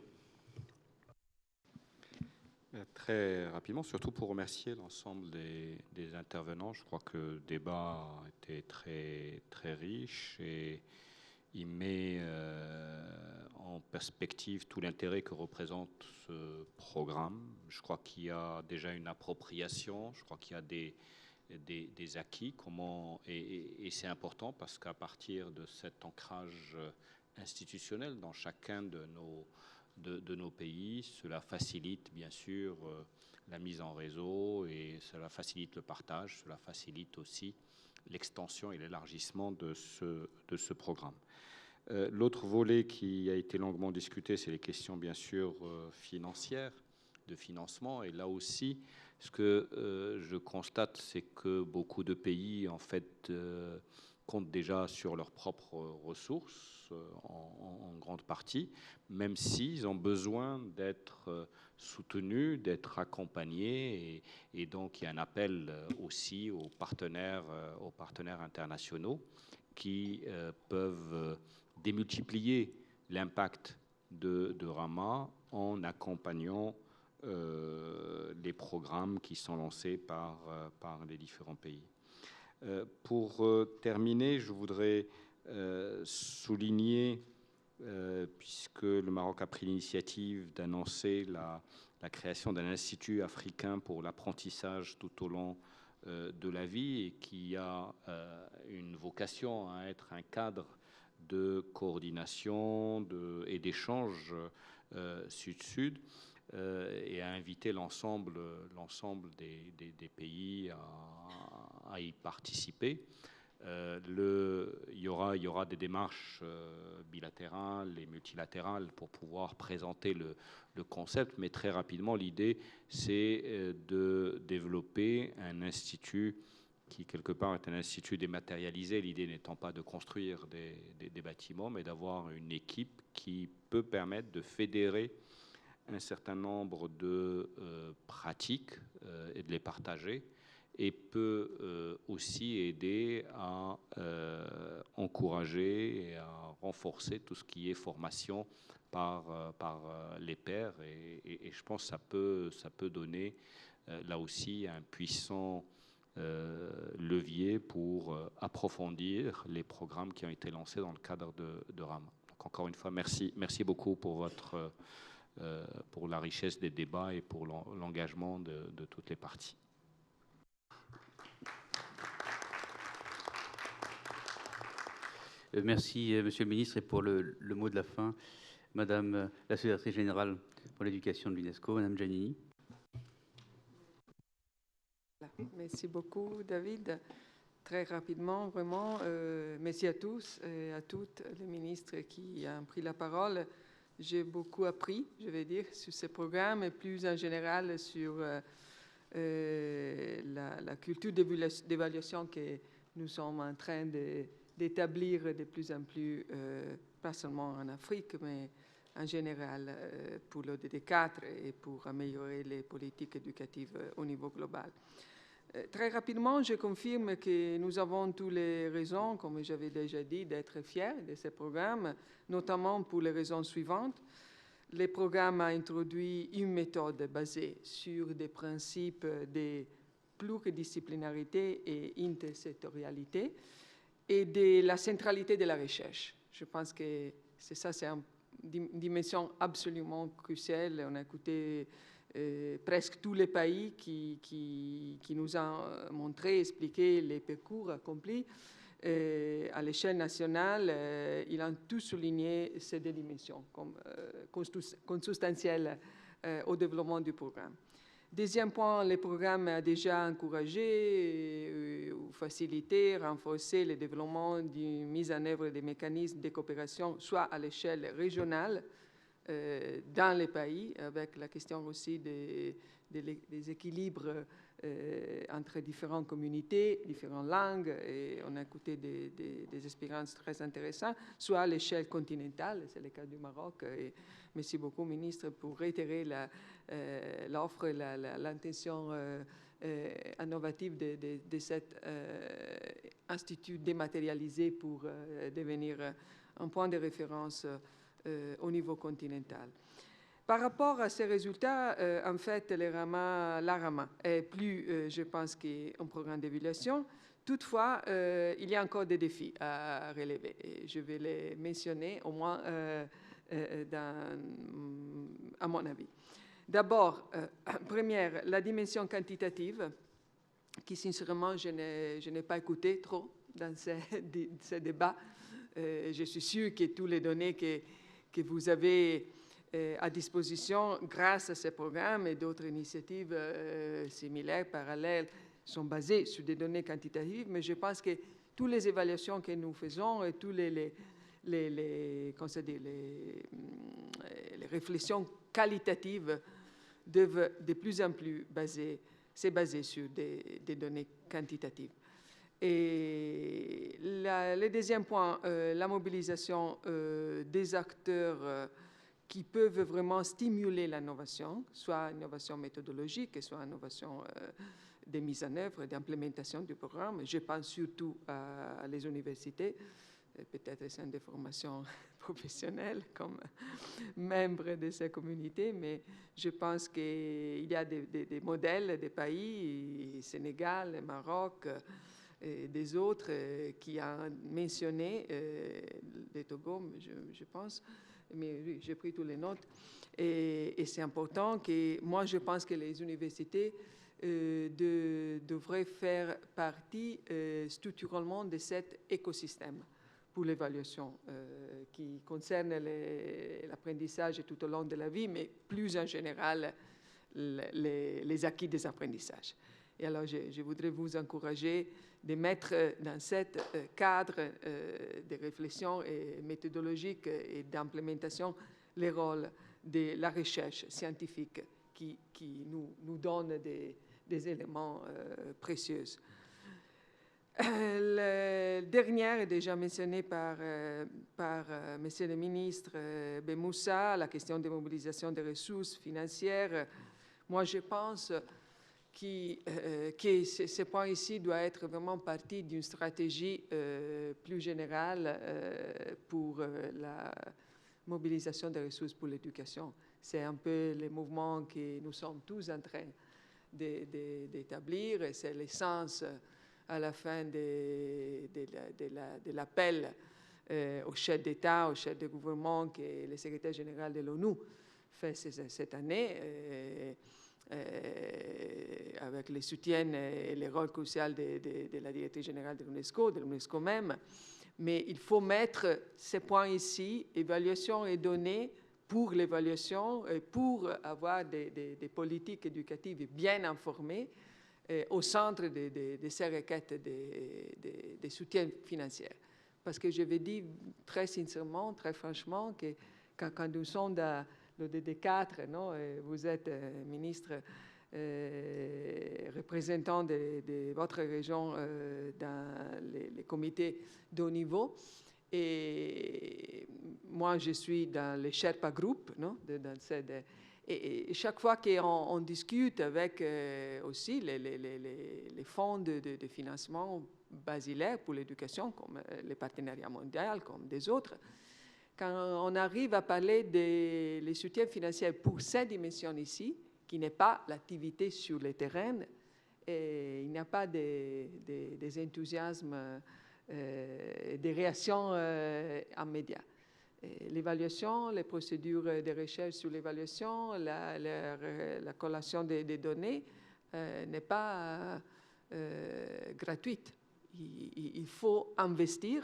Très rapidement, surtout pour remercier l'ensemble des intervenants. Je crois que le débat était très, très riche et il met en perspective tout l'intérêt que représente ce programme. Je crois qu'il y a déjà une appropriation, je crois qu'il y a des acquis, et c'est important parce qu'à partir de cet ancrage institutionnel dans chacun de nos pays, cela facilite bien sûr la mise en réseau et cela facilite le partage, cela facilite aussi l'extension et l'élargissement de ce programme. L'autre volet qui a été longuement discuté, c'est les questions bien sûr financières, de financement. Et là aussi, ce que je constate, c'est que beaucoup de pays en fait comptent déjà sur leurs propres ressources en grande partie, même s'ils ont besoin d'être soutenus, d'être accompagnés. Et donc, il y a un appel aussi aux partenaires internationaux qui peuvent démultiplier l'impact de Rama en accompagnant les programmes qui sont lancés par les différents pays. Pour terminer, je voudrais souligner, puisque le Maroc a pris l'initiative d'annoncer la création d'un institut africain pour l'apprentissage tout au long de la vie et qui a une vocation à être un cadre de coordination et d'échange sud-sud et à inviter l'ensemble des pays à y participer. Il y aura des démarches bilatérales et multilatérales pour pouvoir présenter le concept, mais très rapidement, l'idée, c'est de développer un institut qui, quelque part, est un institut dématérialisé, l'idée n'étant pas de construire des bâtiments, mais d'avoir une équipe qui peut permettre de fédérer un certain nombre de pratiques et de les partager, et peut aussi aider à encourager et à renforcer tout ce qui est formation par les pairs. Et je pense que ça peut donner là aussi un puissant levier pour approfondir les programmes qui ont été lancés dans le cadre de Rama. Donc encore une fois, merci beaucoup pour pour la richesse des débats et pour l'engagement de toutes les parties. Merci, Monsieur le ministre. Et pour le mot de la fin, Madame la secrétaire générale pour l'éducation de l'UNESCO, Madame Giannini. Merci beaucoup, David. Très rapidement, vraiment, merci à tous et à toutes les ministres qui ont pris la parole. J'ai beaucoup appris, je vais dire, sur ce programme et plus en général sur la culture d'évaluation que nous sommes en train d'établir de plus en plus, pas seulement en Afrique, mais en général pour l'ODD4 et pour améliorer les politiques éducatives au niveau global. Très rapidement, je confirme que nous avons toutes les raisons, comme j'avais déjà dit, d'être fiers de ce programme, notamment pour les raisons suivantes. Le programme a introduit une méthode basée sur des principes de pluridisciplinarité et intersectorialité et de la centralité de la recherche. Je pense que c'est une dimension absolument cruciale. On a écouté presque tous les pays qui nous ont montré, expliqué les parcours accomplis à l'échelle nationale, ils ont tous souligné ces deux dimensions comme consubstantielles au développement du programme. Deuxième point, le programme a déjà encouragé ou facilité, renforcé le développement d'une mise en œuvre des mécanismes de coopération, soit à l'échelle régionale, dans les pays, avec la question aussi des équilibres entre différentes communautés, différentes langues, et on a écouté des expériences très intéressantes, soit à l'échelle continentale, c'est le cas du Maroc. Et merci beaucoup, ministre, pour réitérer l'offre et l'intention innovative de cet institut dématérialisé pour devenir un point de référence au niveau continental. Par rapport à ces résultats, en fait, la RAMA est plus, je pense, qu'un programme d'évaluation. Toutefois, il y a encore des défis à relever. Et je vais les mentionner, au moins à mon avis. D'abord, première, la dimension quantitative, qui sincèrement, je n'ai pas écouté trop dans ces débats. Je suis sûre que toutes les données que vous avez à disposition grâce à ces programmes et d'autres initiatives similaires, parallèles, sont basées sur des données quantitatives, mais je pense que toutes les évaluations que nous faisons et toutes les réflexions qualitatives doivent de plus en plus se baser sur des données quantitatives. Et le deuxième point, la mobilisation des acteurs qui peuvent vraiment stimuler l'innovation, soit innovation méthodologique, soit innovation de mise en œuvre, d'implémentation du programme. Je pense surtout à les universités, peut-être centres de formation professionnelle comme membres de ces communautés, mais je pense qu'il y a des modèles des pays, Sénégal, le Maroc, et des autres qui ont mentionné, le Togo, je pense, mais oui, j'ai pris toutes les notes. Et c'est important que, moi, je pense que les universités devraient faire partie structurellement de cet écosystème pour l'évaluation qui concerne l'apprentissage tout au long de la vie, mais plus en général les acquis des apprentissages. Et alors, je voudrais vous encourager de mettre dans ce cadre de réflexion méthodologique et d'implémentation les rôles de la recherche scientifique qui nous donne des éléments précieux. Le dernier est déjà mentionné par Monsieur le ministre Bemoussa, la question de mobilisation des ressources financières. Moi, je pense que ce point ici doit être vraiment partie d'une stratégie plus générale pour la mobilisation des ressources pour l'éducation. C'est un peu le mouvement que nous sommes tous en train d'établir, et c'est l'essence à la fin de l'appel aux chefs d'État, aux chefs de gouvernement que le secrétaire général de l'ONU fait cette année, avec le soutien et le rôle crucial de la directrice générale de l'UNESCO même. Mais il faut mettre ces points ici, évaluation et données, pour l'évaluation, pour avoir des politiques éducatives bien informées au centre de ces requêtes de soutien financier. Parce que je vais dire très sincèrement, très franchement, que quand nous sommes dans le DD4, non, vous êtes ministre représentant de votre région dans les comités de haut niveau, et moi je suis dans le Sherpa Group, non, et chaque fois qu'on discute avec aussi les fonds de financement basilaires pour l'éducation, comme les partenariats mondiaux, comme des autres, quand on arrive à parler des soutiens financiers pour cette dimension ici, qui n'est pas l'activité sur le terrain, et il n'y a pas des enthousiasmes, des réactions immédiates. l'évaluation, les procédures de recherche sur l'évaluation, la collation des données n'est pas gratuite. Il faut investir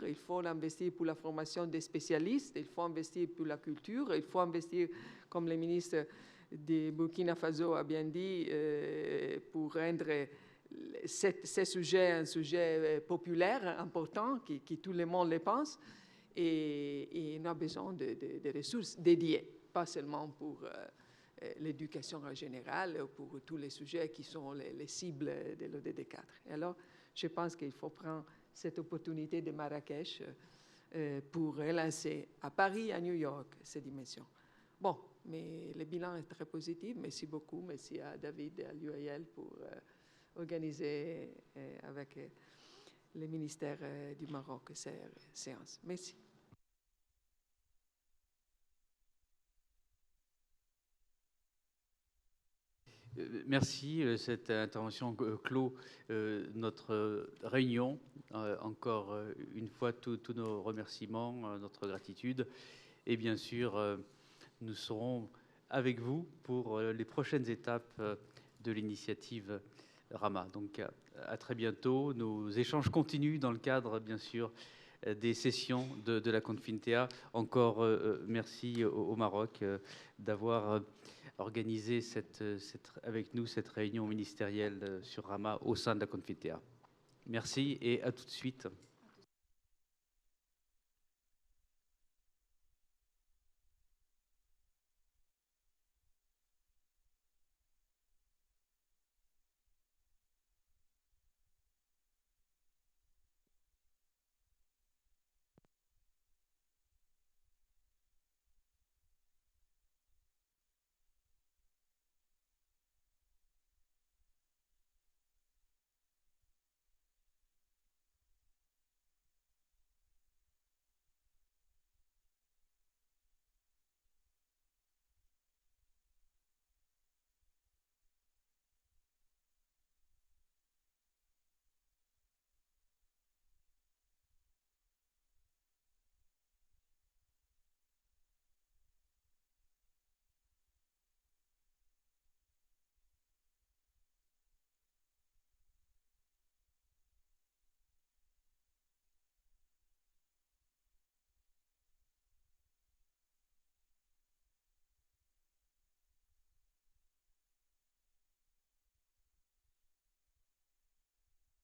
pour la formation des spécialistes, il faut investir pour la culture, il faut investir, comme le ministre de Burkina Faso a bien dit, pour rendre ces sujets un sujet populaire, important, qui tout le monde le pense. Et on a besoin de ressources dédiées, pas seulement pour l'éducation en général, ou pour tous les sujets qui sont les cibles de l'ODD4. Et alors, je pense qu'il faut prendre cette opportunité de Marrakech pour relancer à Paris, à New York, ces dimensions. Bon, mais le bilan est très positif. Merci beaucoup. Merci à David et à l'UAL pour organiser avec le ministère du Maroc ces séances. Merci. Merci. Cette intervention clôt notre réunion. Encore une fois, tous nos remerciements, notre gratitude. Et bien sûr, nous serons avec vous pour les prochaines étapes de l'initiative Rama. Donc, à très bientôt. Nos échanges continuent dans le cadre, bien sûr, des sessions de la Confintea. Encore merci au Maroc d'avoir organisé avec nous cette réunion ministérielle sur Rama au sein de la Confintea. Merci et à tout de suite.